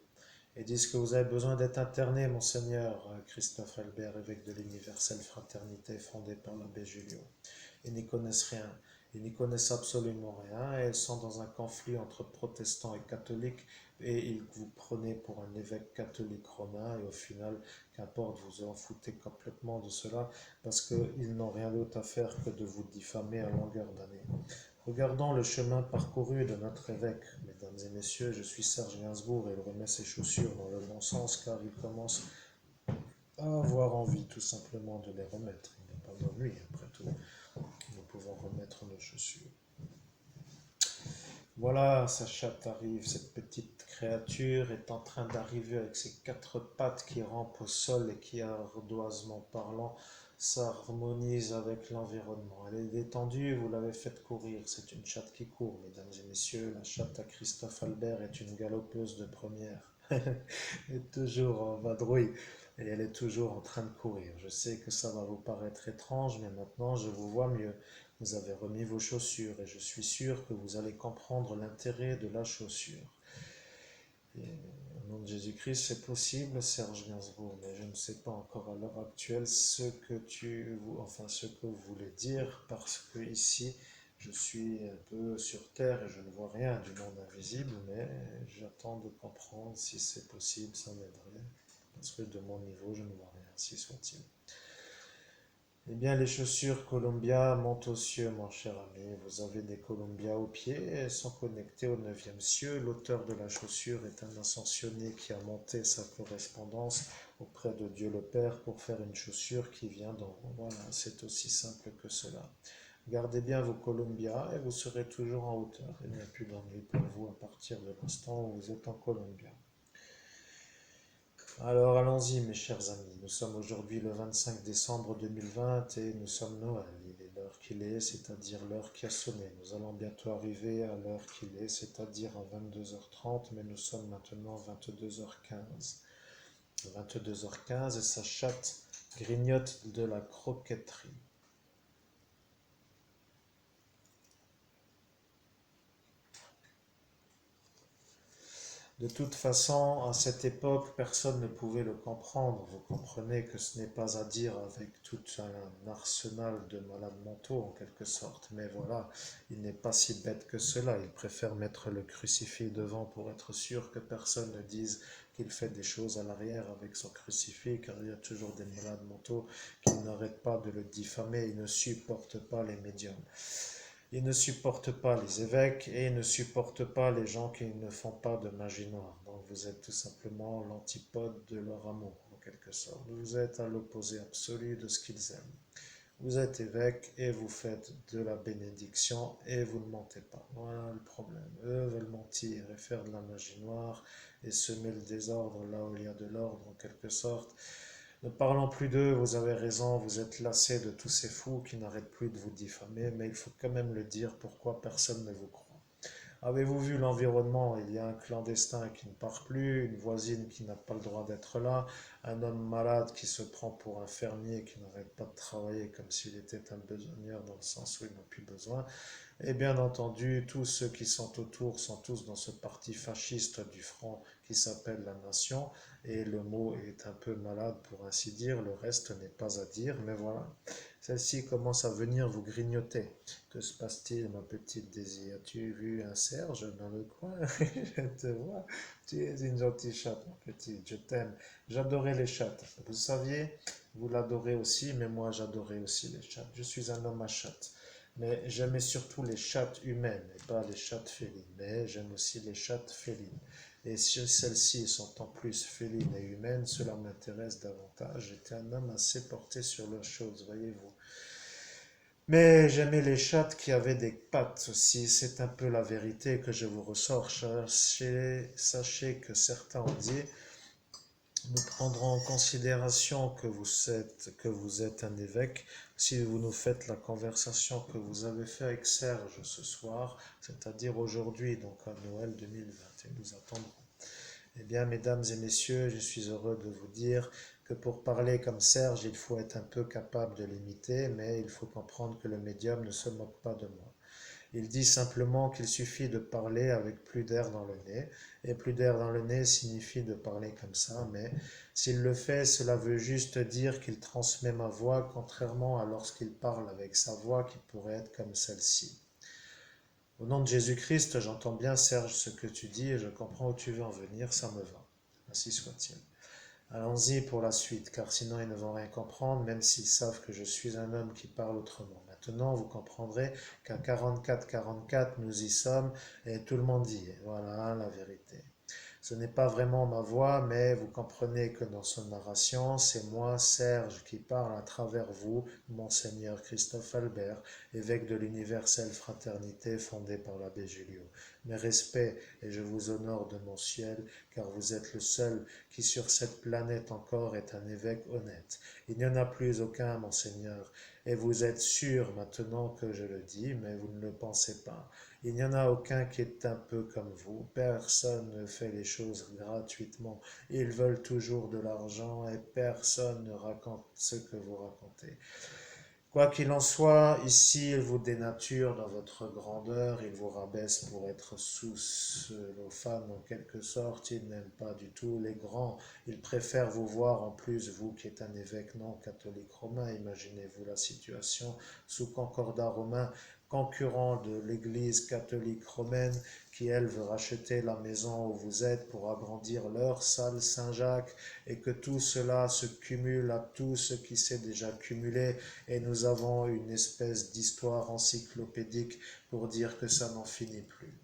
Ils disent que vous avez besoin d'être interné, monseigneur Christophe Albert, évêque de l'universelle fraternité fondée par l'abbé Julio. Ils n'y connaissent rien, ils n'y connaissent absolument rien, et ils sont dans un conflit entre protestants et catholiques, et ils vous prenez pour un évêque catholique romain, et au final, qu'importe, vous en foutez complètement de cela, parce qu'ils n'ont rien d'autre à faire que de vous diffamer à longueur d'année. Regardons le chemin parcouru de notre évêque. Mesdames et messieurs, je suis Serge Gainsbourg et il remet ses chaussures dans le bon sens car il commence à avoir envie tout simplement de les remettre. Il n'y a pas d'ennui après tout. Nous pouvons remettre nos chaussures. Voilà, sa chatte arrive, cette petite créature est en train d'arriver avec ses quatre pattes qui rampent au sol et qui, ardoisement parlant, s'harmonise avec l'environnement. Elle est détendue, vous l'avez faite courir, c'est une chatte qui court, mesdames et messieurs. La chatte à Christophe Albert est une galopeuse de première. Elle est toujours en vadrouille et elle est toujours en train de courir. Je sais que ça va vous paraître étrange, mais maintenant je vous vois mieux. Vous avez remis vos chaussures et je suis sûr que vous allez comprendre l'intérêt de la chaussure. Et au nom de Jésus-Christ, c'est possible, Serge Gainsbourg, mais je ne sais pas encore à l'heure actuelle ce que vous voulez dire, parce que ici, je suis un peu sur terre et je ne vois rien du monde invisible, mais j'attends de comprendre si c'est possible, ça m'aiderait, parce que de mon niveau, je ne vois rien, si soit-il. Eh bien, les chaussures Columbia montent aux cieux, mon cher ami. Vous avez des Columbia aux pieds, elles sont connectées au neuvième cieux. L'auteur de la chaussure est un ascensionné qui a monté sa correspondance auprès de Dieu le Père pour faire une chaussure qui vient d'en haut. Voilà, c'est aussi simple que cela. Gardez bien vos Columbia et vous serez toujours en hauteur. Il n'y a plus d'ennui pour vous à partir de l'instant où vous êtes en Columbia. Alors allons-y mes chers amis, nous sommes aujourd'hui le 25 décembre 2020 et nous sommes Noël. Il est l'heure qu'il est, c'est-à-dire l'heure qui a sonné. Nous allons bientôt arriver à l'heure qu'il est, c'est-à-dire à 22h30, mais nous sommes maintenant 22h15. 22h15 et sa chatte grignote de la croquetterie. De toute façon, à cette époque, personne ne pouvait le comprendre. Vous comprenez que ce n'est pas à dire avec tout un arsenal de malades mentaux, en quelque sorte. Mais voilà, il n'est pas si bête que cela. Il préfère mettre le crucifix devant pour être sûr que personne ne dise qu'il fait des choses à l'arrière avec son crucifix, car il y a toujours des malades mentaux qui n'arrêtent pas de le diffamer. Ils ne supportent pas les médiums. Ils ne supportent pas les évêques et ils ne supportent pas les gens qui ne font pas de magie noire. Donc vous êtes tout simplement l'antipode de leur amour, en quelque sorte. Vous êtes à l'opposé absolu de ce qu'ils aiment. Vous êtes évêque et vous faites de la bénédiction et vous ne mentez pas. Voilà le problème. Eux veulent mentir et faire de la magie noire et semer le désordre là où il y a de l'ordre, en quelque sorte. Ne parlons plus d'eux, vous avez raison, vous êtes lassés de tous ces fous qui n'arrêtent plus de vous diffamer, mais il faut quand même le dire pourquoi personne ne vous croit. Avez-vous vu l'environnement? Il y a un clandestin qui ne part plus, une voisine qui n'a pas le droit d'être là, un homme malade qui se prend pour un fermier qui n'arrête pas de travailler comme s'il était un besogneur dans le sens où il n'a plus besoin. Et bien entendu, tous ceux qui sont autour sont tous dans ce parti fasciste du front qui s'appelle la nation. Et le mot est un peu malade pour ainsi dire, le reste n'est pas à dire, mais voilà. Celle-ci commence à venir vous grignoter. Que se passe-t-il, ma petite Daisy? As-tu vu un Serge dans le coin? Je te vois. Tu es une gentille chatte, ma petite. Je t'aime. J'adorais les chattes. Vous saviez, vous l'adorez aussi, mais moi j'adorais aussi les chattes. Je suis un homme à chatte. Mais j'aimais surtout les chattes humaines et pas les chattes félines. Mais j'aime aussi les chattes félines. Et si celles-ci sont en plus félines et humaines, cela m'intéresse davantage. J'étais un homme assez porté sur leurs choses, voyez-vous. Mais j'aimais les chattes qui avaient des pattes aussi, c'est un peu la vérité que je vous ressors. Sachez que certains ont dit, nous prendrons en considération que vous êtes un évêque si vous nous faites la conversation que vous avez fait avec Serge ce soir, c'est-à-dire aujourd'hui, donc à Noël 2020, et nous attendrons. Eh bien, mesdames et messieurs, je suis heureux de vous dire que pour parler comme Serge, il faut être un peu capable de l'imiter, mais il faut comprendre que le médium ne se moque pas de moi. Il dit simplement qu'il suffit de parler avec plus d'air dans le nez, et plus d'air dans le nez signifie de parler comme ça, mais s'il le fait, cela veut juste dire qu'il transmet ma voix, contrairement à lorsqu'il parle avec sa voix qui pourrait être comme celle-ci. Au nom de Jésus-Christ, j'entends bien, Serge, ce que tu dis et je comprends où tu veux en venir, ça me va. Ainsi soit-il. Allons-y pour la suite, car sinon ils ne vont rien comprendre, même s'ils savent que je suis un homme qui parle autrement. Maintenant, vous comprendrez qu'à 44-44, nous y sommes, et tout le monde y est. Voilà la vérité. Ce n'est pas vraiment ma voix, mais vous comprenez que dans son narration, c'est moi, Serge, qui parle à travers vous, Monseigneur Christophe Albert, évêque de l'universelle fraternité fondée par l'abbé Julio. Mes respects, et je vous honore de mon ciel, car vous êtes le seul qui sur cette planète encore est un évêque honnête. Il n'y en a plus aucun, Monseigneur, et vous êtes sûr maintenant que je le dis, mais vous ne le pensez pas. Il n'y en a aucun qui est un peu comme vous. Personne ne fait les choses gratuitement. Ils veulent toujours de l'argent et personne ne raconte ce que vous racontez. Quoi qu'il en soit, ici, il vous dénature dans votre grandeur, il vous rabaisse pour être sous vos fans en quelque sorte, il n'aime pas du tout les grands, il préfère vous voir en plus, vous qui êtes un évêque non catholique romain, imaginez-vous la situation, sous concordat romain, concurrent de l'église catholique romaine, qui elle veut racheter la maison où vous êtes pour agrandir leur salle Saint-Jacques, et que tout cela se cumule à tout ce qui s'est déjà cumulé, et nous avons une espèce d'histoire encyclopédique pour dire que ça n'en finit plus.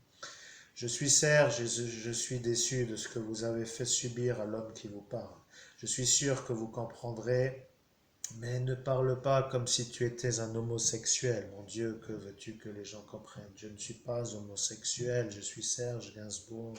Je suis Serge et je suis déçu de ce que vous avez fait subir à l'homme qui vous parle. Je suis sûr que vous comprendrez, mais ne parle pas comme si tu étais un homosexuel. Mon Dieu, que veux-tu que les gens comprennent? Je ne suis pas homosexuel, je suis Serge Gainsbourg,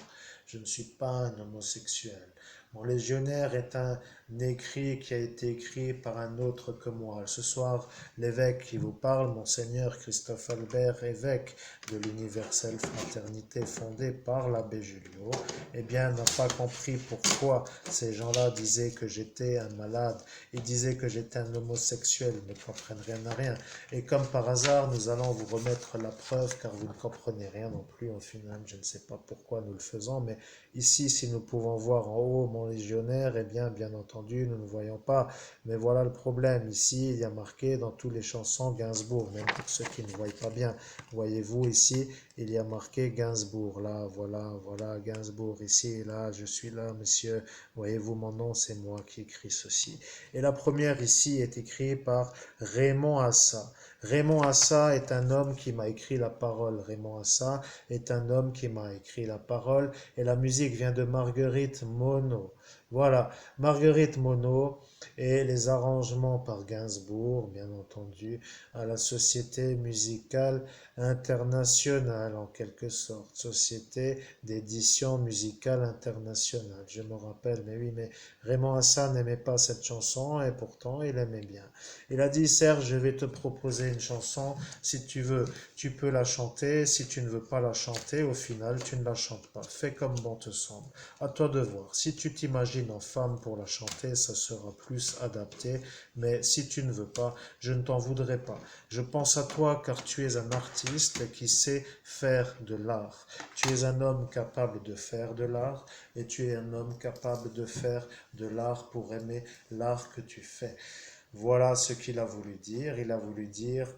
je ne suis pas un homosexuel. Mon légionnaire est un écrit qui a été écrit par un autre que moi. Ce soir, l'évêque qui vous parle, Monseigneur Christophe Albert, évêque de l'universelle fraternité fondée par l'abbé Julio, eh bien, n'a pas compris pourquoi ces gens-là disaient que j'étais un malade. Ils disaient que j'étais un homosexuel, ils ne comprennent rien à rien. Et comme par hasard, nous allons vous remettre la preuve, car vous ne comprenez rien non plus. Au final, je ne sais pas pourquoi nous le faisons, mais ici, si nous pouvons voir en haut mon légionnaire, eh bien entendu, nous ne voyons pas. Mais voilà le problème. Ici, il y a marqué dans toutes les chansons Gainsbourg, même pour ceux qui ne voient pas bien. Voyez-vous, ici, il y a marqué Gainsbourg. Là, voilà, Gainsbourg. Ici, là, je suis là, monsieur. Voyez-vous, mon nom, c'est moi qui écris ceci. Et la première ici est écrite par Raymond Assa. Raymond Assa est un homme qui m'a écrit la parole. Raymond Assa est un homme qui m'a écrit la parole. Et la musique vient de Marguerite Monod. Voilà, Marguerite Monod et les arrangements par Gainsbourg, bien entendu, à la Société musicale internationale, en quelque sorte, Société d'édition musicale internationale. Je me rappelle, mais oui, mais Raymond Assa n'aimait pas cette chanson et pourtant il aimait bien. Il a dit, Serge, je vais te proposer une chanson, si tu veux, tu peux la chanter, si tu ne veux pas la chanter, au final, tu ne la chantes pas. Fais comme bon te semble. À toi de voir. Si tu t'imagines en femme pour la chanter, ça sera plus adapté, mais si tu ne veux pas, je ne t'en voudrais pas. Je pense à toi car tu es un artiste qui sait faire de l'art. Tu es un homme capable de faire de l'art et tu es un homme capable de faire de l'art pour aimer l'art que tu fais. Voilà ce qu'il a voulu dire. Il a voulu dire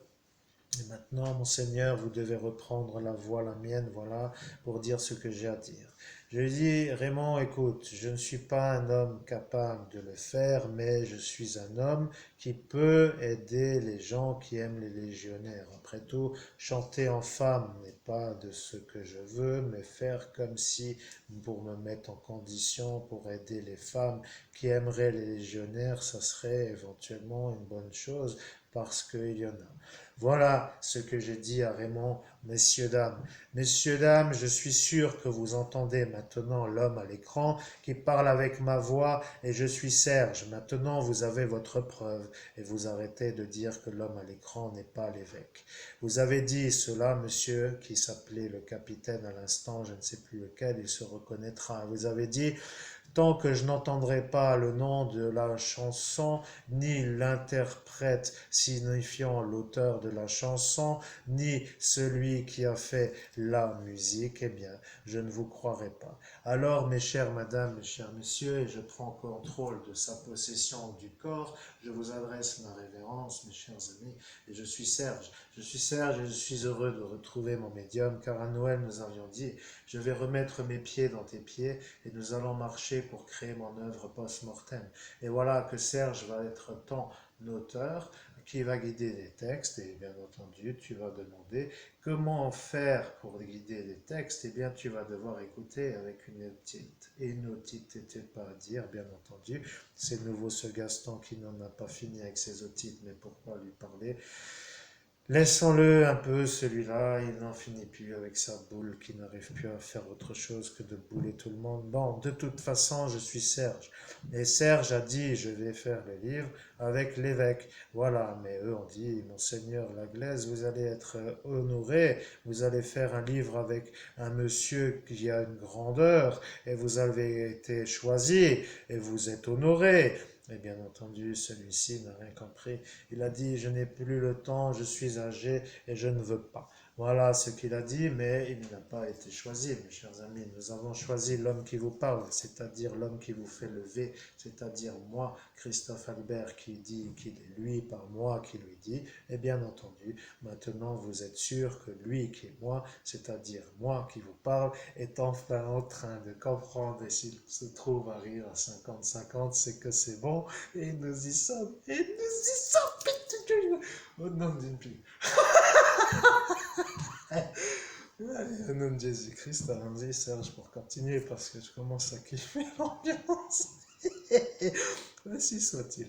Et maintenant, Monseigneur, vous devez reprendre la voix, la mienne, voilà, pour dire ce que j'ai à dire. Je lui dis, Raymond, écoute, je ne suis pas un homme capable de le faire, mais je suis un homme qui peut aider les gens qui aiment les légionnaires. Après tout, chanter en femme n'est pas de ce que je veux, mais faire comme si, pour me mettre en condition, pour aider les femmes qui aimeraient les légionnaires, ça serait éventuellement une bonne chose, parce qu'il y en a. Voilà ce que j'ai dit à Raymond, messieurs, dames. Messieurs, dames, je suis sûr que vous entendez maintenant l'homme à l'écran qui parle avec ma voix et je suis Serge. Maintenant, vous avez votre preuve et vous arrêtez de dire que l'homme à l'écran n'est pas l'évêque. Vous avez dit cela, monsieur, qui s'appelait le capitaine à l'instant, je ne sais plus lequel, il se reconnaîtra. Vous avez dit tant que je n'entendrai pas le nom de la chanson, ni l'interprète signifiant l'auteur de la chanson, ni celui qui a fait la musique, eh bien, je ne vous croirai pas. Alors, mes chères madames, mes chers messieurs, et je prends contrôle de sa possession du corps, je vous adresse ma révérence, mes chers amis, et je suis Serge. Je suis Serge et je suis heureux de retrouver mon médium, car à Noël, nous avions dit, je vais remettre mes pieds dans tes pieds, et nous allons marcher pour créer mon œuvre post-mortem. Et voilà que Serge va être ton auteur qui va guider les textes et bien entendu tu vas demander comment faire pour guider les textes. Eh bien tu vas devoir écouter avec une otite. Et une otite n'était pas à dire bien entendu. C'est nouveau ce Gaston qui n'en a pas fini avec ses otites, mais pourquoi lui parler? Laissons-le un peu, celui-là, il n'en finit plus avec sa boule qui n'arrive plus à faire autre chose que de bouler tout le monde. Bon, de toute façon, je suis Serge. Et Serge a dit, je vais faire le livre avec l'évêque. Voilà, mais eux ont dit, Monseigneur Laglaise, vous allez être honoré, vous allez faire un livre avec un monsieur qui a une grandeur, et vous avez été choisi, et vous êtes honoré. Et bien entendu, celui-ci n'a rien compris. Il a dit, je n'ai plus le temps, je suis âgé et je ne veux pas. Voilà ce qu'il a dit, mais il n'a pas été choisi, mes chers amis. Nous avons choisi l'homme qui vous parle, c'est-à-dire l'homme qui vous fait lever, c'est-à-dire moi, Christophe Albert, qui dit qu'il est lui par moi qui lui dit. Et bien entendu, maintenant vous êtes sûr que lui qui est moi, c'est-à-dire moi qui vous parle, est enfin en train de comprendre. Et s'il se trouve à rire à 50-50, c'est que c'est bon. Et nous y sommes. Et nous y sommes. Au nom d'une pile. Allez, au nom de Jésus-Christ, allons-y, Serge, pour continuer, parce que je commence à kiffer l'ambiance. Ainsi soit-il.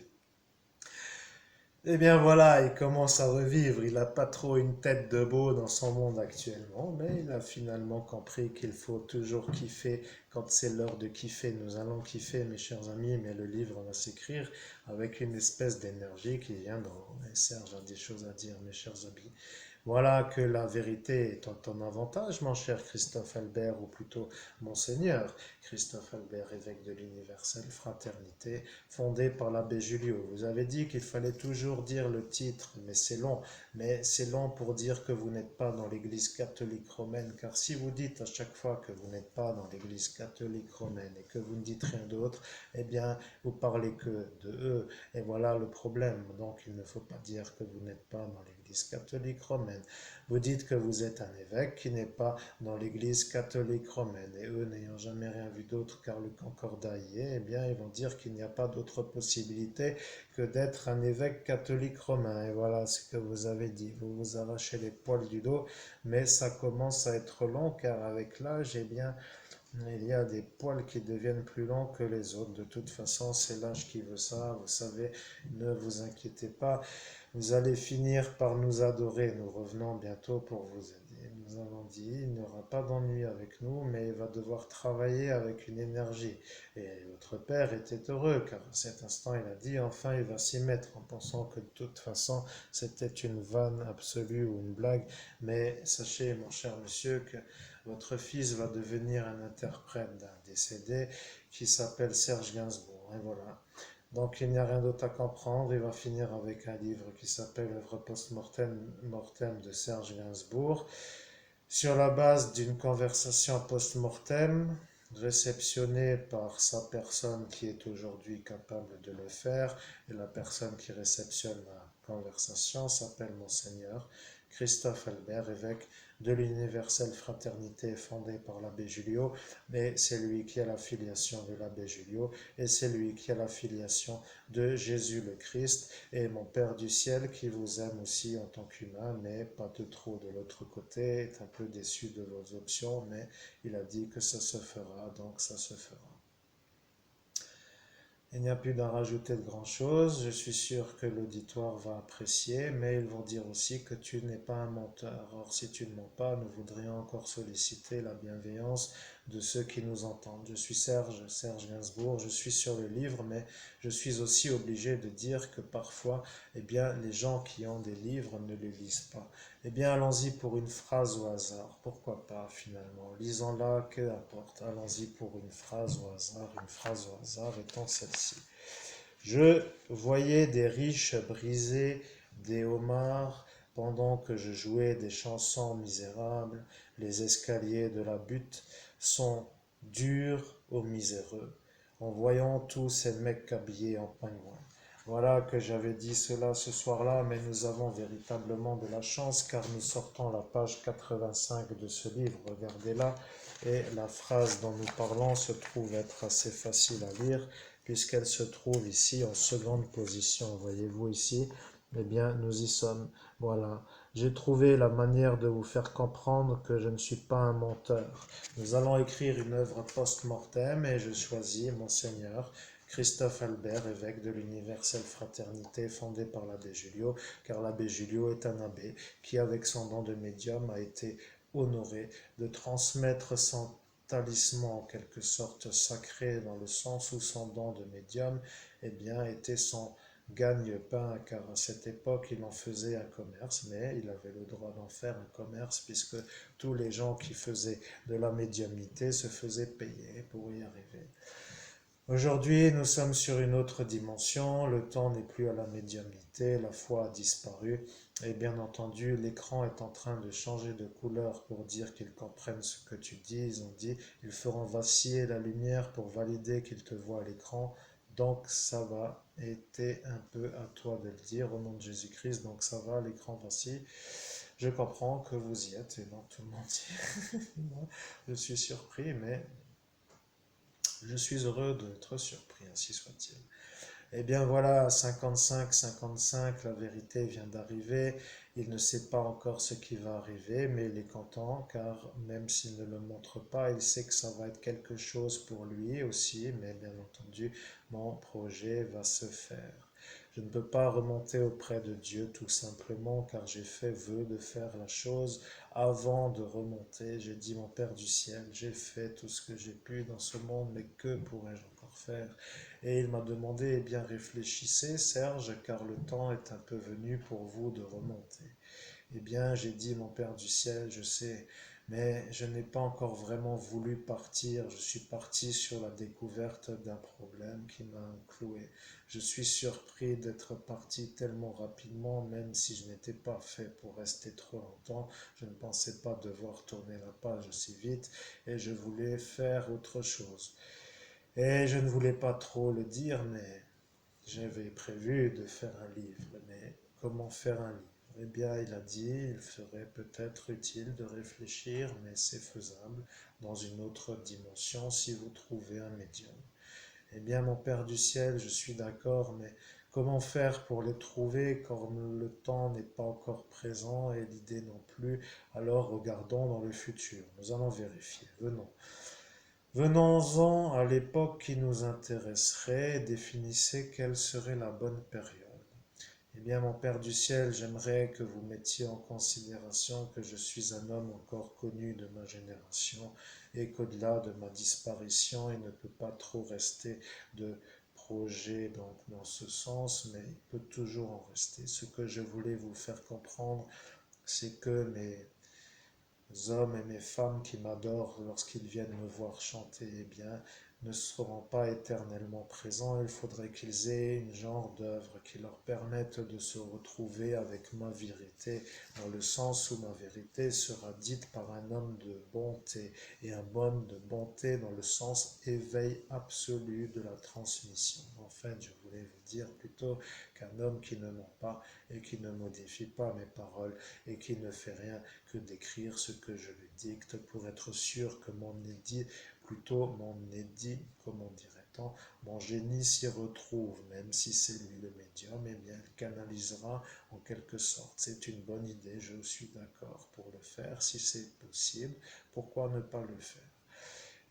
Eh bien voilà, il commence à revivre. Il n'a pas trop une tête de beau dans son monde actuellement, mais il a finalement compris qu'il faut toujours kiffer quand c'est l'heure de kiffer. Nous allons kiffer, mes chers amis, mais le livre va s'écrire avec une espèce d'énergie qui viendra. Et Serge a des choses à dire, mes chers amis. Voilà que la vérité est en ton avantage, mon cher Christophe Albert, ou plutôt Monseigneur Christophe Albert, évêque de l'universelle fraternité, fondé par l'abbé Julio. Vous avez dit qu'il fallait toujours dire le titre, mais c'est long pour dire que vous n'êtes pas dans l'Église catholique romaine, car si vous dites à chaque fois que vous n'êtes pas dans l'Église catholique romaine et que vous ne dites rien d'autre, eh bien, vous parlez que de eux, et voilà le problème. Donc, il ne faut pas dire que vous n'êtes pas dans l'Église catholique romaine. Vous dites que vous êtes un évêque qui n'est pas dans l'Église catholique romaine, et eux, n'ayant jamais rien vu d'autre car le concordat y est, eh bien, ils vont dire qu'il n'y a pas d'autre possibilité que d'être un évêque catholique romain. Et voilà ce que vous avez dit. Vous vous arrachez les poils du dos, mais ça commence à être long car avec l'âge, eh bien, il y a des poils qui deviennent plus longs que les autres. De toute façon, c'est l'âge qui veut ça. Vous savez, ne vous inquiétez pas. Vous allez finir par nous adorer. Nous revenons bientôt pour vous aider. Nous avons dit, il n'y aura pas d'ennui avec nous, mais il va devoir travailler avec une énergie. Et votre père était heureux, car à cet instant, il a dit, enfin, il va s'y mettre, en pensant que de toute façon, c'était une vanne absolue ou une blague. Mais sachez, mon cher monsieur, que votre fils va devenir un interprète d'un décédé qui s'appelle Serge Gainsbourg. Et voilà. Donc il n'y a rien d'autre à comprendre. Il va finir avec un livre qui s'appelle Œuvre post-mortem de Serge Gainsbourg, sur la base d'une conversation post-mortem réceptionnée par sa personne qui est aujourd'hui capable de le faire. Et la personne qui réceptionne la conversation s'appelle Monseigneur Christophe Albert, évêque de l'Universelle Fraternité fondée par l'abbé Julio, mais c'est lui qui a la filiation de l'abbé Julio et c'est lui qui a la filiation de Jésus le Christ et mon Père du ciel qui vous aime aussi en tant qu'humain, mais pas de trop de l'autre côté, est un peu déçu de vos options, mais il a dit que ça se fera, donc ça se fera. Il n'y a plus d'en rajouter de grand-chose. Je suis sûr que l'auditoire va apprécier, mais ils vont dire aussi que tu n'es pas un menteur. Or, si tu ne mens pas, nous voudrions encore solliciter la bienveillance de ceux qui nous entendent. Je suis Serge Gainsbourg, je suis sur le livre, mais je suis aussi obligé de dire que parfois, eh bien, les gens qui ont des livres ne les lisent pas. Eh bien, allons-y pour une phrase au hasard. Pourquoi pas, finalement? Lisons-la, que importe. Allons-y pour une phrase au hasard. Une phrase au hasard étant celle-ci. Je voyais des riches briser des homards pendant que je jouais des chansons misérables. Les escaliers de la butte sont durs aux miséreux. En voyant tous ces mecs habillés en pingouins. Voilà que j'avais dit cela ce soir-là, mais nous avons véritablement de la chance car nous sortons la page 85 de ce livre. Regardez-la, et la phrase dont nous parlons se trouve être assez facile à lire puisqu'elle se trouve ici en seconde position. Voyez-vous ici? Eh bien, nous y sommes. Voilà. J'ai trouvé la manière de vous faire comprendre que je ne suis pas un menteur. Nous allons écrire une œuvre post-mortem et je choisis, Monseigneur, Christophe Albert, évêque de l'Universelle Fraternité fondée par l'abbé Julio, car l'abbé Julio est un abbé qui, avec son don de médium, a été honoré de transmettre son talisman en quelque sorte sacré dans le sens où son don de médium eh bien, était son gagne-pain, car à cette époque il en faisait un commerce, mais il avait le droit d'en faire un commerce puisque tous les gens qui faisaient de la médiumnité se faisaient payer pour y arriver. Aujourd'hui, nous sommes sur une autre dimension, le temps n'est plus à la médiumnité, la foi a disparu, et bien entendu, l'écran est en train de changer de couleur pour dire qu'ils comprennent ce que tu dis, ils ont dit, ils feront vaciller la lumière pour valider qu'ils te voient à l'écran, donc ça va, été un peu à toi de le dire au nom de Jésus-Christ, donc ça va, l'écran vacille. Je comprends que vous y êtes, et donc tout le monde y est. Je suis surpris, mais je suis heureux d'être surpris, ainsi soit-il. Eh bien voilà, 55, la vérité vient d'arriver. Il ne sait pas encore ce qui va arriver, mais il est content car même s'il ne le montre pas, il sait que ça va être quelque chose pour lui aussi, mais bien entendu, mon projet va se faire. Je ne peux pas remonter auprès de Dieu tout simplement car j'ai fait vœu de faire la chose avant de remonter. J'ai dit mon Père du ciel, j'ai fait tout ce que j'ai pu dans ce monde, mais que pourrais-je encore faire? Et il m'a demandé, eh bien réfléchissez Serge, car le temps est un peu venu pour vous de remonter. Eh bien j'ai dit, mon Père du ciel, je sais, mais je n'ai pas encore vraiment voulu partir. Je suis parti sur la découverte d'un problème qui m'a cloué. Je suis surpris d'être parti tellement rapidement, même si je n'étais pas fait pour rester trop longtemps. Je ne pensais pas devoir tourner la page si vite et je voulais faire autre chose. Et je ne voulais pas trop le dire, mais j'avais prévu de faire un livre. Mais comment faire un livre? Eh bien, il a dit, il serait peut-être utile de réfléchir, mais c'est faisable dans une autre dimension si vous trouvez un médium. Eh bien, mon Père du ciel, je suis d'accord, mais comment faire pour les trouver quand le temps n'est pas encore présent et l'idée non plus? Alors regardons dans le futur. Nous allons vérifier. Venons. Venons-en à l'époque qui nous intéresserait et définissez quelle serait la bonne période. Eh bien, mon Père du ciel, j'aimerais que vous mettiez en considération que je suis un homme encore connu de ma génération et qu'au-delà de ma disparition, il ne peut pas trop rester de projet donc dans ce sens, mais il peut toujours en rester. Ce que je voulais vous faire comprendre, c'est que mes hommes et mes femmes qui m'adorent lorsqu'ils viennent me voir chanter, eh bien, ne seront pas éternellement présents. Il faudrait qu'ils aient une genre d'œuvre qui leur permette de se retrouver avec ma vérité, dans le sens où ma vérité sera dite par un homme de bonté, et un homme de bonté dans le sens éveil absolu de la transmission. En fait, je voulais vous dire plutôt qu'un homme qui ne ment pas et qui ne modifie pas mes paroles et qui ne fait rien que d'écrire ce que je lui dicte pour être sûr que mon édit, comment dirait-on, mon génie s'y retrouve, même si c'est lui le médium, eh bien, il canalisera en quelque sorte. C'est une bonne idée, je suis d'accord pour le faire, si c'est possible, pourquoi ne pas le faire?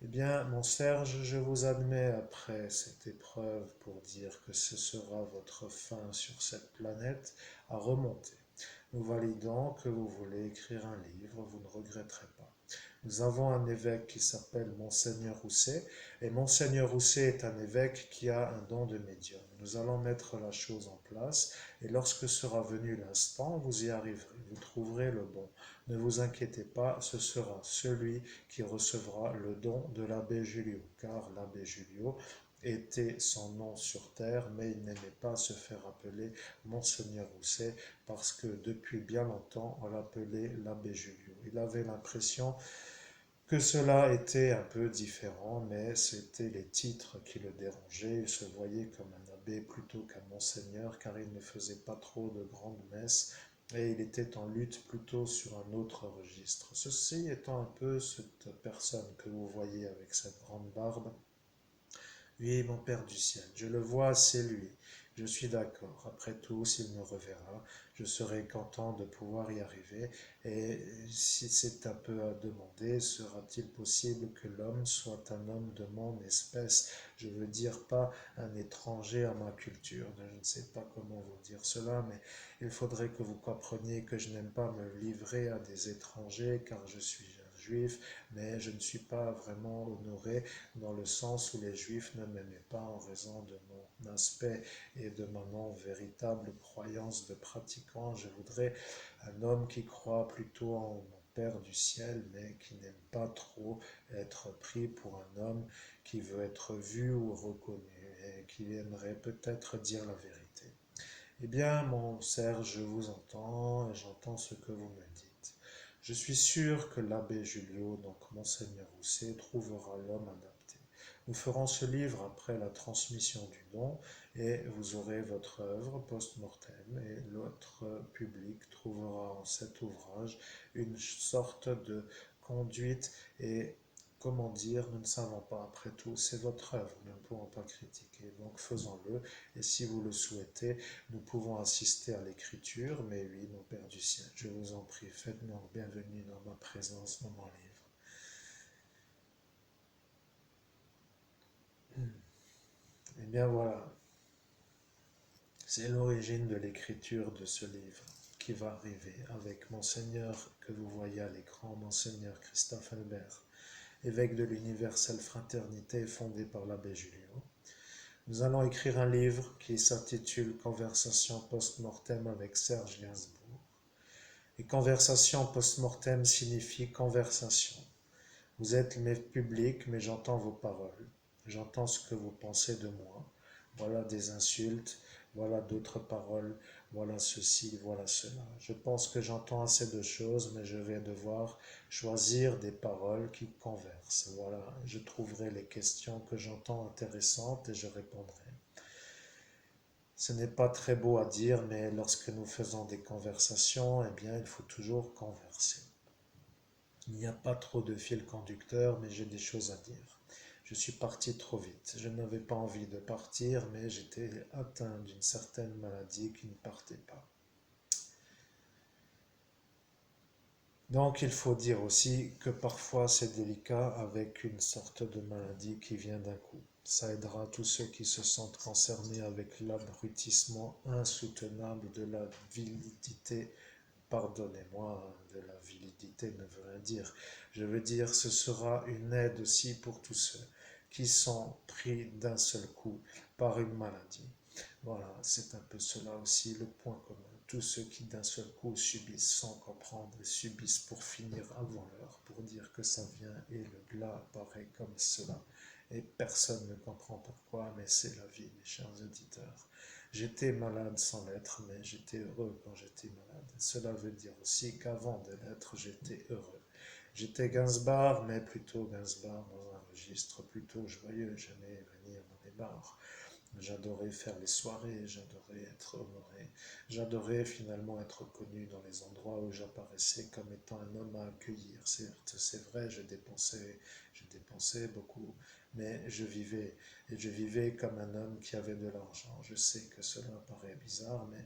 Eh bien, mon Serge, je vous admets après cette épreuve pour dire que ce sera votre fin sur cette planète à remonter. Nous validons que vous voulez écrire un livre, vous ne regretterez pas. Nous avons un évêque qui s'appelle Monseigneur Rousset, et Monseigneur Rousset est un évêque qui a un don de médium. Nous allons mettre la chose en place, et lorsque sera venu l'instant, vous y arriverez, vous trouverez le bon. Ne vous inquiétez pas, ce sera celui qui recevra le don de l'abbé Julio, car l'abbé Julio était son nom sur terre, mais il n'aimait pas se faire appeler Monseigneur Rousset parce que depuis bien longtemps on l'appelait l'abbé Julio. Il avait l'impression que cela était un peu différent, mais c'était les titres qui le dérangeaient. Il se voyait comme un abbé plutôt qu'un monseigneur, car il ne faisait pas trop de grandes messes et il était en lutte plutôt sur un autre registre. Ceci étant un peu cette personne que vous voyez avec cette grande barbe. Oui, mon Père du ciel, je le vois, c'est lui. Je suis d'accord. Après tout, s'il me reverra, je serai content de pouvoir y arriver. Et si c'est un peu à demander, sera-t-il possible que l'homme soit un homme de mon espèce? Je veux dire pas un étranger à ma culture. Je ne sais pas comment vous dire cela, mais il faudrait que vous compreniez que je n'aime pas me livrer à des étrangers car je suis un juif, mais je ne suis pas vraiment honoré dans le sens où les Juifs ne m'aimaient pas en raison de mon aspect et de ma non véritable croyance de pratiquant. Je voudrais un homme qui croit plutôt en mon Père du ciel, mais qui n'aime pas trop être pris pour un homme qui veut être vu ou reconnu et qui aimerait peut-être dire la vérité. Eh bien, mon Serge, je vous entends et j'entends ce que vous me dites. Je suis sûr que l'abbé Julio, donc Monseigneur Rousset, trouvera l'homme adapté. Nous ferons ce livre après la transmission du don et vous aurez votre œuvre post-mortem et l'autre public trouvera en cet ouvrage une sorte de conduite et comment dire, nous ne savons pas après tout, c'est votre œuvre, nous ne pouvons pas critiquer, donc faisons-le et si vous le souhaitez, nous pouvons assister à l'écriture, mais oui, mon Père du ciel, je vous en prie, faites-moi bienvenue dans ma présence, dans mon livre. Eh bien voilà, c'est l'origine de l'écriture de ce livre qui va arriver avec Monseigneur que vous voyez à l'écran, Monseigneur Christophe Albert, évêque de l'Universelle Fraternité fondé par l'abbé Julio. Nous allons écrire un livre qui s'intitule Conversation post-mortem avec Serge Gainsbourg. Et conversation post-mortem signifie conversation. Vous êtes mes publics, mais j'entends vos paroles. J'entends ce que vous pensez de moi. Voilà des insultes, voilà d'autres paroles, voilà ceci, voilà cela. Je pense que j'entends assez de choses, mais je vais devoir choisir des paroles qui conversent. Voilà, je trouverai les questions que j'entends intéressantes et je répondrai. Ce n'est pas très beau à dire, mais lorsque nous faisons des conversations, eh bien, il faut toujours converser. Il n'y a pas trop de fil conducteur, mais j'ai des choses à dire. Je suis parti trop vite. Je n'avais pas envie de partir, mais j'étais atteint d'une certaine maladie qui ne partait pas. Donc il faut dire aussi que parfois c'est délicat avec une sorte de maladie qui vient d'un coup. Ça aidera tous ceux qui se sentent concernés avec l'abrutissement insoutenable de la validité. Pardonnez-moi, de la validité ne veut rien dire. Je veux dire, ce sera une aide aussi pour tous ceux qui sont pris d'un seul coup par une maladie. Voilà, c'est un peu cela aussi le point commun. Tous ceux qui d'un seul coup subissent sans comprendre et subissent pour finir avant l'heure, pour dire que ça vient et le glas apparaît comme cela. Et personne ne comprend pourquoi, mais c'est la vie, mes chers auditeurs. J'étais malade sans l'être, mais j'étais heureux quand j'étais malade. Cela veut dire aussi qu'avant de l'être, j'étais heureux. J'étais Gainsbourg, mais plutôt Gainsbourg dans un registre plutôt joyeux. J'aimais venir dans les bars J'adorais faire les soirées, j'adorais être honoré, j'adorais finalement être connu dans les endroits où j'apparaissais comme étant un homme à accueillir. Certes, c'est vrai, je dépensais beaucoup, mais je vivais, et je vivais comme un homme qui avait de l'argent. Je sais que cela paraît bizarre, mais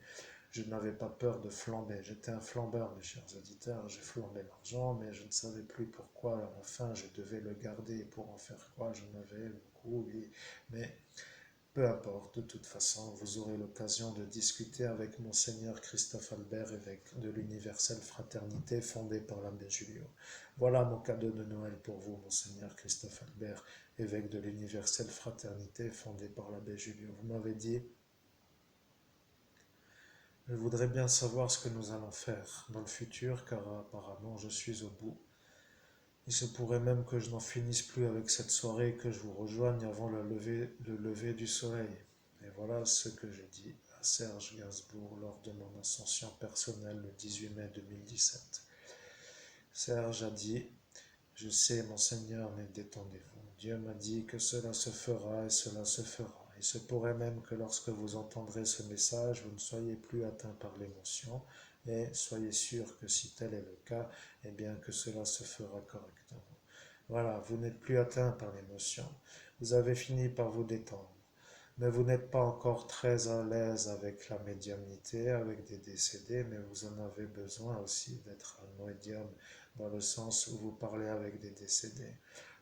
je n'avais pas peur de flamber. J'étais un flambeur, mes chers auditeurs. Je flambais l'argent, mais je ne savais plus pourquoi. À la fin, je devais le garder. Pour en faire quoi? J'en avais beaucoup, oui. Mais peu importe, de toute façon, vous aurez l'occasion de discuter avec Monseigneur Christophe Albert, évêque de l'Universelle Fraternité fondée par l'abbé Julio. Voilà mon cadeau de Noël pour vous, Monseigneur Christophe Albert, évêque de l'Universelle Fraternité fondée par l'abbé Julio. Vous m'avez dit, je voudrais bien savoir ce que nous allons faire dans le futur, car apparemment je suis au bout. Il se pourrait même que je n'en finisse plus avec cette soirée et que je vous rejoigne avant le lever du soleil. Et voilà ce que j'ai dit à Serge Gainsbourg lors de mon ascension personnelle le 18 mai 2017. Serge a dit, je sais, monseigneur, mais détendez-vous. Dieu m'a dit que cela se fera et cela se fera. Il se pourrait même que lorsque vous entendrez ce message, vous ne soyez plus atteint par l'émotion, et soyez sûr que si tel est le cas, eh bien que cela se fera correctement. Voilà, vous n'êtes plus atteint par l'émotion. Vous avez fini par vous détendre. Mais vous n'êtes pas encore très à l'aise avec la médiumnité, avec des décédés, mais vous en avez besoin aussi d'être un médium dans le sens où vous parlez avec des décédés.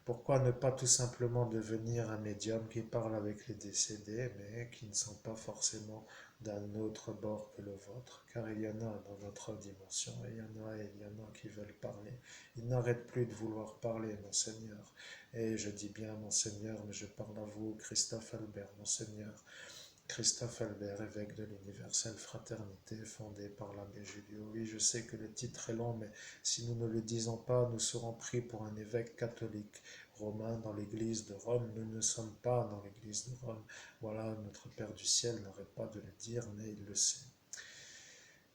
Pourquoi ne pas tout simplement devenir un médium qui parle avec les décédés, mais qui ne sont pas forcément d'un autre bord que le vôtre, car il y en a dans notre dimension, et il y en a et il y en a qui veulent parler. Ils n'arrêtent plus de vouloir parler, monseigneur. Et je dis bien monseigneur, mais je parle à vous, Christophe Albert, monseigneur. Christophe Albert, évêque de l'Universelle Fraternité, fondée par l'abbé Julio. Oui, je sais que le titre est long, mais si nous ne le disons pas, nous serons pris pour un évêque catholique romain dans l'église de Rome. Nous ne sommes pas dans l'église de Rome. Voilà, notre Père du ciel n'arrête pas de le dire, mais il le sait.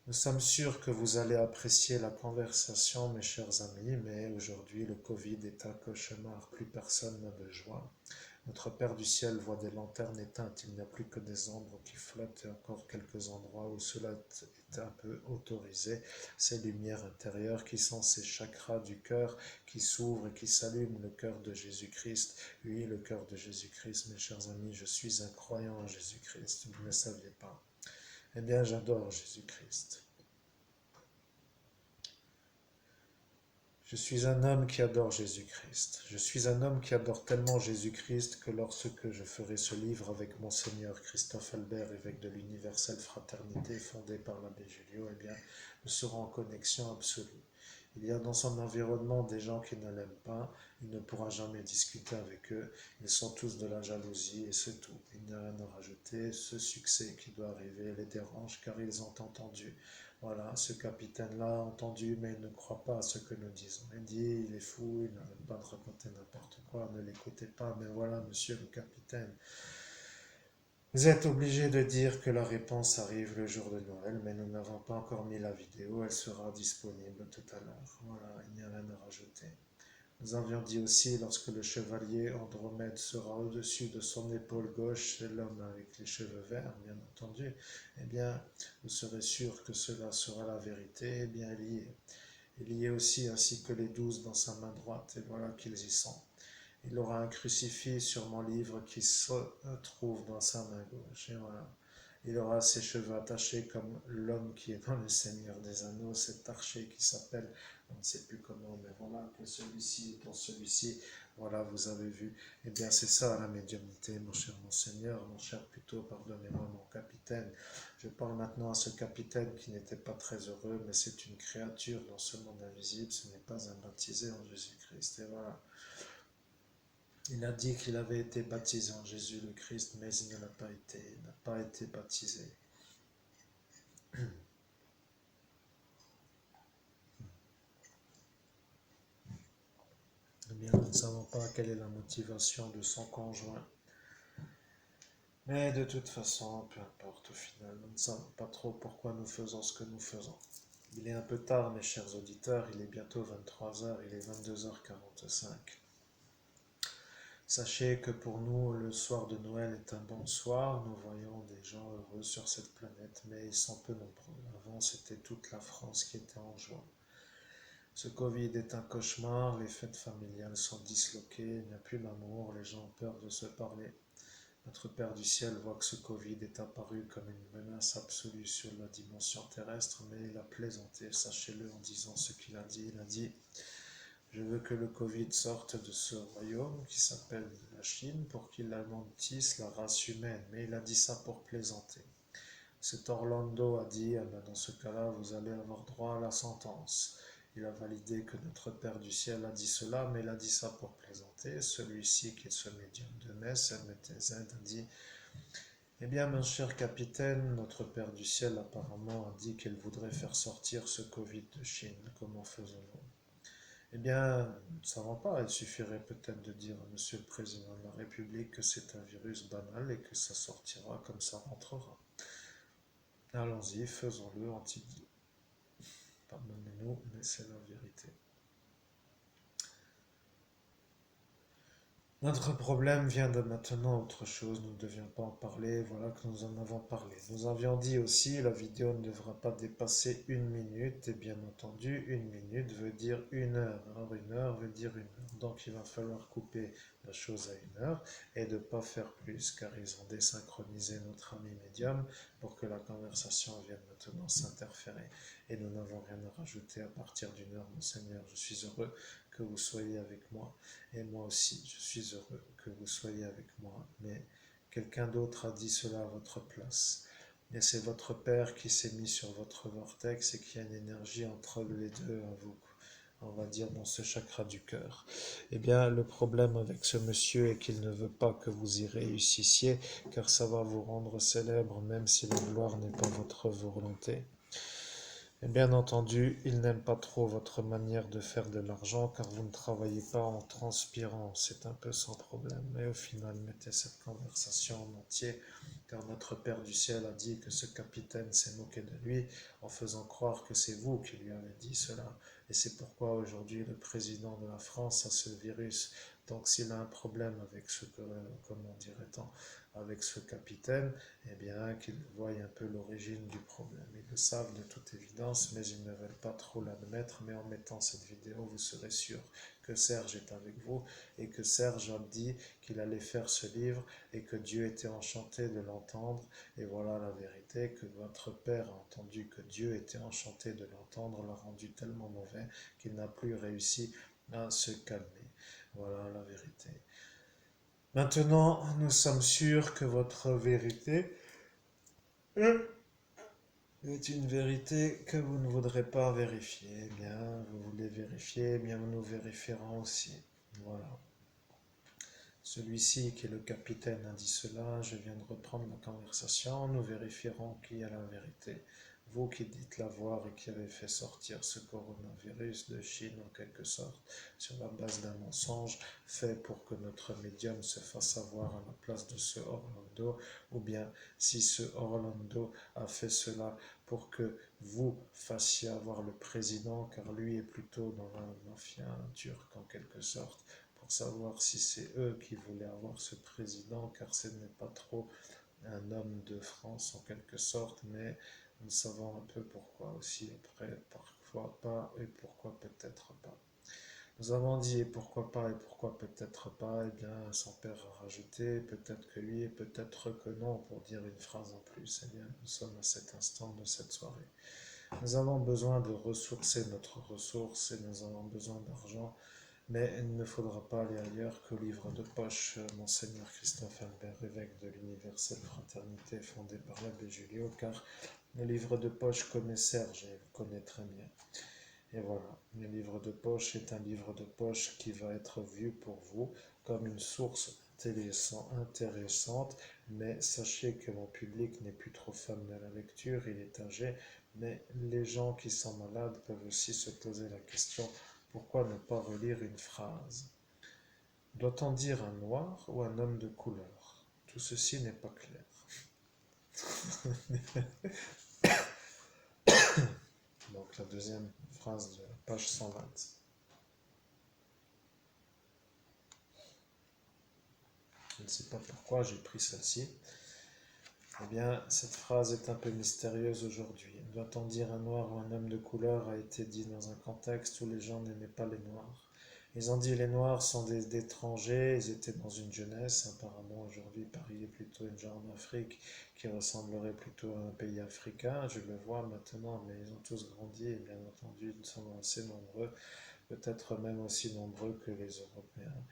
Nous sommes sûrs que vous allez apprécier la conversation, mes chers amis, mais aujourd'hui le Covid est un cauchemar, plus personne n'a de joie. Notre Père du ciel voit des lanternes éteintes, il n'y a plus que des ombres qui flottent et encore quelques endroits où cela est un peu autorisé. Ces lumières intérieures qui sont ces chakras du cœur qui s'ouvrent et qui s'allument le cœur de Jésus-Christ. Oui, le cœur de Jésus-Christ, mes chers amis, je suis un croyant en Jésus-Christ, vous ne le saviez pas. Eh bien, j'adore Jésus-Christ. Je suis un homme qui adore Jésus-Christ. Je suis un homme qui adore tellement Jésus-Christ que lorsque je ferai ce livre avec Monseigneur Christophe Albert, évêque de l'Universelle Fraternité fondée par l'abbé Julio, eh bien, nous serons en connexion absolue. Il y a dans son environnement des gens qui ne l'aiment pas, il ne pourra jamais discuter avec eux, ils sont tous de la jalousie et c'est tout. Il n'y a rien à rajouter, ce succès qui doit arriver les dérange car ils ont entendu. Voilà, ce capitaine-là a entendu, mais il ne croit pas à ce que nous disons. Il dit, il est fou, il n'arrête pas de raconter n'importe quoi, ne l'écoutez pas, mais voilà, monsieur le capitaine. Vous êtes obligé de dire que la réponse arrive le jour de Noël, mais nous n'avons pas encore mis la vidéo, elle sera disponible tout à l'heure. Voilà, il n'y a rien à rajouter. Nous avions dit aussi, lorsque le chevalier Andromède sera au-dessus de son épaule gauche, c'est l'homme avec les cheveux verts, bien entendu, eh bien, vous serez sûr que cela sera la vérité, eh bien, il y est. Il y est aussi, ainsi que les 12 dans sa main droite, et voilà qu'ils y sont. Il aura un crucifix sur mon livre qui se trouve dans sa main gauche, et voilà. Il aura ses cheveux attachés comme l'homme qui est dans le Seigneur des Anneaux, cet archer qui s'appelle, on ne sait plus comment, mais voilà, que celui-ci est dans celui-ci, voilà, vous avez vu. Eh bien, c'est ça la médiumnité, mon cher monseigneur, mon cher plutôt, pardonnez-moi, mon capitaine. Je parle maintenant à ce capitaine qui n'était pas très heureux, mais c'est une créature dans ce monde invisible, ce n'est pas un baptisé en Jésus-Christ, et voilà. Il a dit qu'il avait été baptisé en Jésus le Christ, mais il ne l'a pas été. Il n'a pas été baptisé. Eh bien, nous ne savons pas quelle est la motivation de son conjoint. Mais de toute façon, peu importe au final, nous ne savons pas trop pourquoi nous faisons ce que nous faisons. Il est un peu tard, mes chers auditeurs, il est bientôt 23 heures, il est 22h45. Sachez que pour nous, le soir de Noël est un bon soir. Nous voyons des gens heureux sur cette planète, mais ils sont peu nombreux. Avant, c'était toute la France qui était en joie. Ce Covid est un cauchemar, les fêtes familiales sont disloquées, il n'y a plus d'amour, les gens ont peur de se parler. Notre Père du ciel voit que ce Covid est apparu comme une menace absolue sur la dimension terrestre, mais il a plaisanté, sachez-le, en disant ce qu'il a dit. Il a dit: je veux que le Covid sorte de ce royaume qui s'appelle la Chine pour qu'il anéantisse la race humaine. Mais il a dit ça pour plaisanter. Cet Orlando a dit: ah ben dans ce cas-là, vous allez avoir droit à la sentence. Il a validé que notre Père du ciel a dit cela, mais il a dit ça pour plaisanter. Celui-ci, qui est ce médium de messe, MTZ, a dit: eh bien, mon cher capitaine, notre Père du ciel apparemment a dit qu'il voudrait faire sortir ce Covid de Chine. Comment faisons-nous? Eh bien, nous ne savons pas. Il suffirait peut-être de dire à Monsieur le Président de la République que c'est un virus banal et que ça sortira comme ça rentrera. Allons-y, faisons-le, a-t-il dit. Pardonnez-nous, mais c'est la vérité. Notre problème vient de maintenant autre chose, nous ne devions pas en parler, voilà que nous en avons parlé. Nous avions dit aussi, la vidéo ne devra pas dépasser 1 minute, et bien entendu, 1 minute veut dire 1 heure, or 1 heure veut dire 1 heure. Donc il va falloir couper la chose à 1 heure, et de ne pas faire plus, car ils ont désynchronisé notre ami médium pour que la conversation vienne maintenant s'interférer. Et nous n'avons rien à rajouter à partir d'1 heure, mon Seigneur, je suis heureux que vous soyez avec moi. Et moi aussi, je suis heureux que vous soyez avec moi, mais quelqu'un d'autre a dit cela à votre place. Et c'est votre Père qui s'est mis sur votre vortex et qui a une énergie entre les deux à vous, on va dire dans ce chakra du cœur. Eh bien, le problème avec ce monsieur est qu'il ne veut pas que vous y réussissiez, car ça va vous rendre célèbre, même si la gloire n'est pas votre volonté. Et bien entendu, il n'aime pas trop votre manière de faire de l'argent car vous ne travaillez pas en transpirant, c'est un peu sans problème. Mais au final, mettez cette conversation en entier car notre Père du ciel a dit que ce capitaine s'est moqué de lui en faisant croire que c'est vous qui lui avez dit cela. Et c'est pourquoi aujourd'hui le président de la France a ce virus. Donc s'il a un problème avec ce que, comment dirait-on, avec ce capitaine, eh bien, qu'ils voient un peu l'origine du problème. Ils le savent de toute évidence, mais ils ne veulent pas trop l'admettre. Mais en mettant cette vidéo, vous serez sûr que Serge est avec vous et que Serge a dit qu'il allait faire ce livre et que Dieu était enchanté de l'entendre. Et voilà la vérité, que votre Père a entendu que Dieu était enchanté de l'entendre, l'a rendu tellement mauvais qu'il n'a plus réussi à se calmer. Voilà la vérité. Maintenant, nous sommes sûrs que votre vérité est une vérité que vous ne voudrez pas vérifier. Eh bien, vous voulez vérifier, eh bien, nous vérifierons aussi. Voilà. Celui-ci, qui est le capitaine, a dit cela. Je viens de reprendre la conversation. Nous vérifierons qui a la vérité. Vous qui dites l'avoir et qui avez fait sortir ce coronavirus de Chine en quelque sorte, sur la base d'un mensonge fait pour que notre médium se fasse avoir à la place de ce Orlando, ou bien si ce Orlando a fait cela pour que vous fassiez avoir le président, car lui est plutôt dans la mafia turque en quelque sorte, pour savoir si c'est eux qui voulaient avoir ce président, car ce n'est pas trop un homme de France en quelque sorte, mais nous savons un peu pourquoi aussi, après, parfois pas et pourquoi peut-être pas. Nous avons dit et pourquoi pas et pourquoi peut-être pas, et bien son père a rajouté peut-être que oui et peut-être que non pour dire une phrase en plus. Eh bien, nous sommes à cet instant de cette soirée. Nous avons besoin de ressourcer notre ressource et nous avons besoin d'argent, mais il ne faudra pas aller ailleurs qu'au livre de poche. Monseigneur Christophe Albert, évêque de l'Universelle Fraternité fondé par l'abbé Julio, car le livre de poche connaît Serge et le connaît très bien. Et voilà, le livre de poche est un livre de poche qui va être vu pour vous comme une source intéressante, mais sachez que mon public n'est plus trop fan de la lecture, il est âgé, mais les gens qui sont malades peuvent aussi se poser la question: pourquoi ne pas relire une phrase? Doit-on dire un noir ou un homme de couleur? Tout ceci n'est pas clair. Donc la deuxième phrase de la page 120. Je ne sais pas pourquoi j'ai pris celle-ci. Eh bien, cette phrase est un peu mystérieuse aujourd'hui. Doit-on dire un noir ou un homme de couleur a été dit dans un contexte où les gens n'aimaient pas les noirs. Ils ont dit les noirs sont des étrangers, ils étaient dans une jeunesse. Apparemment, aujourd'hui, Paris est plutôt une genre d'Afrique qui ressemblerait plutôt à un pays africain. Je le vois maintenant, mais ils ont tous grandi et bien entendu, ils sont assez nombreux, peut-être même aussi nombreux que les Européens.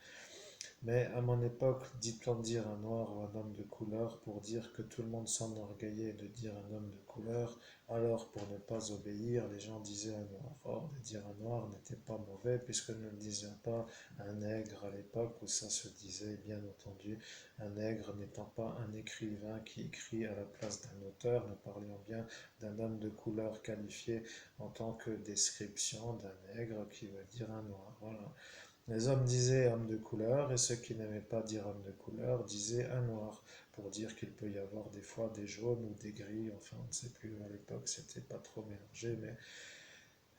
Mais à mon époque, dit-on dire un noir ou un homme de couleur pour dire que tout le monde s'enorgueillait de dire un homme de couleur, alors pour ne pas obéir, les gens disaient un noir. Or, de dire un noir n'était pas mauvais puisque nous ne disions pas un nègre à l'époque où ça se disait, bien entendu, un nègre n'étant pas un écrivain qui écrit à la place d'un auteur, nous parlions bien d'un homme de couleur qualifié en tant que description d'un nègre qui veut dire un noir. Voilà. Les hommes disaient homme de couleur et ceux qui n'aimaient pas dire homme de couleur disaient un noir pour dire qu'il peut y avoir des fois des jaunes ou des gris, enfin on ne sait plus, à l'époque c'était pas trop mélangé, mais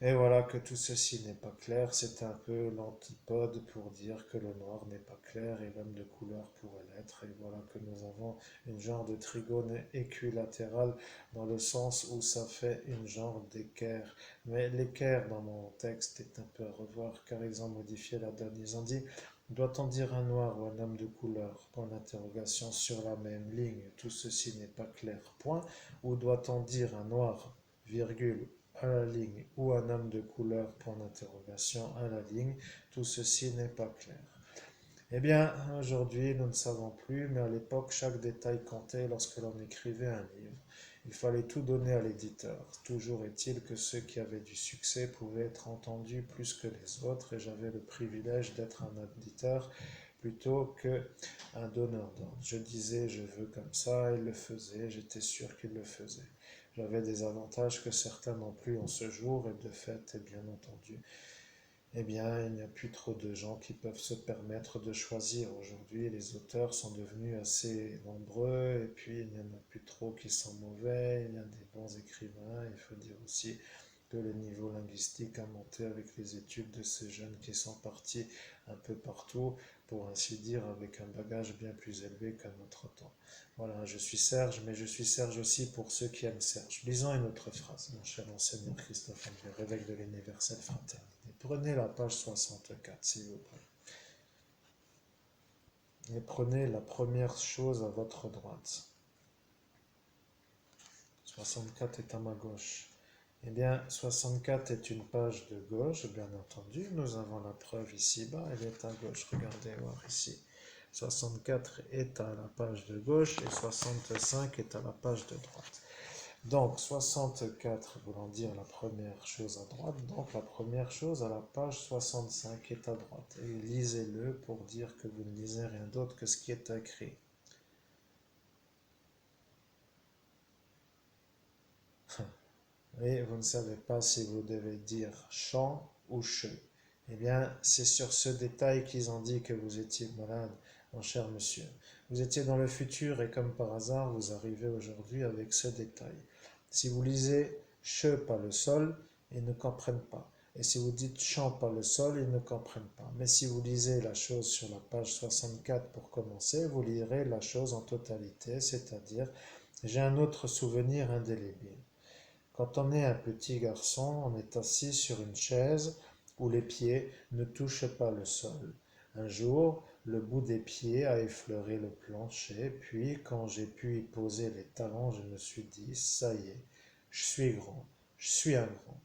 et voilà que tout ceci n'est pas clair, c'est un peu l'antipode pour dire que le noir n'est pas clair et l'homme de couleur pourrait l'être. Et voilà que nous avons une genre de trigone équilatéral dans le sens où ça fait une genre d'équerre. Mais l'équerre dans mon texte est un peu à revoir car ils ont modifié la donne. Ils ont dit doit-on dire un noir ou un homme de couleur? Point d'interrogation sur la même ligne. Tout ceci n'est pas clair. Point. Ou doit-on dire un noir, virgule, à la ligne ou un homme de couleur, point d'interrogation, à la ligne, tout ceci n'est pas clair. Eh bien, aujourd'hui, nous ne savons plus, mais à l'époque, chaque détail comptait lorsque l'on écrivait un livre. Il fallait tout donner à l'éditeur. Toujours est-il que ceux qui avaient du succès pouvaient être entendus plus que les autres, et j'avais le privilège d'être un éditeur plutôt qu'un donneur d'ordre. Je disais je veux comme ça, il le faisait, j'étais sûr qu'il le faisait. J'avais des avantages que certains n'ont plus en ce jour, et de fait, et bien entendu, eh bien, il n'y a plus trop de gens qui peuvent se permettre de choisir. Aujourd'hui, les auteurs sont devenus assez nombreux, et puis il n'y en a plus trop qui sont mauvais, il y a des bons écrivains. Il faut dire aussi que le niveau linguistique a monté avec les études de ces jeunes qui sont partis un peu partout, pour ainsi dire, avec un bagage bien plus élevé qu'à notre temps. Voilà, je suis Serge, mais je suis Serge aussi pour ceux qui aiment Serge. Lisons une autre phrase, mon cher enseignant Christophe André, évêque de l'Universelle Fraternité. Prenez la page 64, s'il vous plaît. Et prenez la première chose à votre droite. 64 est à ma gauche. Eh bien, 64 est une page de gauche, bien entendu. Nous avons la preuve ici-bas, elle est à gauche. Regardez, voir ici. 64 est à la page de gauche et 65 est à la page de droite. Donc, 64 voulant dire la première chose à droite, donc la première chose à la page 65 est à droite. Et lisez-le pour dire que vous ne lisez rien d'autre que ce qui est écrit. Et vous ne savez pas si vous devez dire chant ou che. Eh bien, c'est sur ce détail qu'ils ont dit que vous étiez malade, mon cher monsieur. Vous étiez dans le futur et comme par hasard, vous arrivez aujourd'hui avec ce détail. Si vous lisez che pas le sol, ils ne comprennent pas. Et si vous dites chant pas le sol, ils ne comprennent pas. Mais si vous lisez la chose sur la page 64 pour commencer, vous lirez la chose en totalité, c'est-à-dire j'ai un autre souvenir indélébile. Quand on est un petit garçon, on est assis sur une chaise où les pieds ne touchent pas le sol. Un jour, le bout des pieds a effleuré le plancher, puis quand j'ai pu y poser les talons, je me suis dit, ça y est, je suis grand, je suis un grand.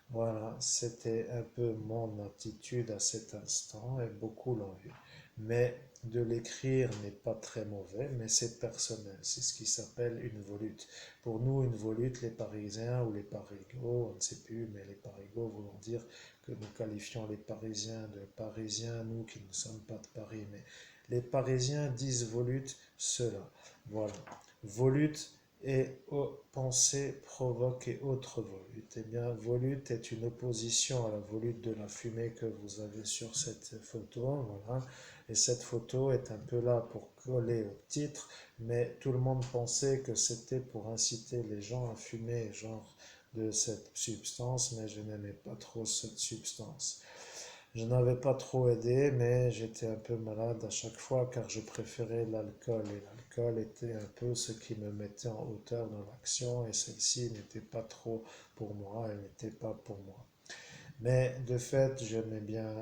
Voilà, c'était un peu mon attitude à cet instant et beaucoup l'ont vu. Mais de l'écrire n'est pas très mauvais, mais c'est personnel. C'est ce qui s'appelle une volute. Pour nous, une volute, les Parisiens ou les Parigots, on ne sait plus, mais les Parigots voulant dire que nous qualifions les Parisiens de Parisiens, nous qui ne sommes pas de Paris, mais les Parisiens disent volute cela. Voilà. Volute et pensée provoque et autre volute. Eh bien, volute est une opposition à la volute de la fumée que vous avez sur cette photo. Voilà. Et cette photo est un peu là pour coller au titre, mais tout le monde pensait que c'était pour inciter les gens à fumer, genre de cette substance, mais je n'aimais pas trop cette substance. Je n'avais pas trop aidé, mais j'étais un peu malade à chaque fois car je préférais l'alcool et l'alcool était un peu ce qui me mettait en hauteur dans l'action et celle-ci n'était pas trop pour moi, elle n'était pas pour moi. Mais de fait, j'aimais bien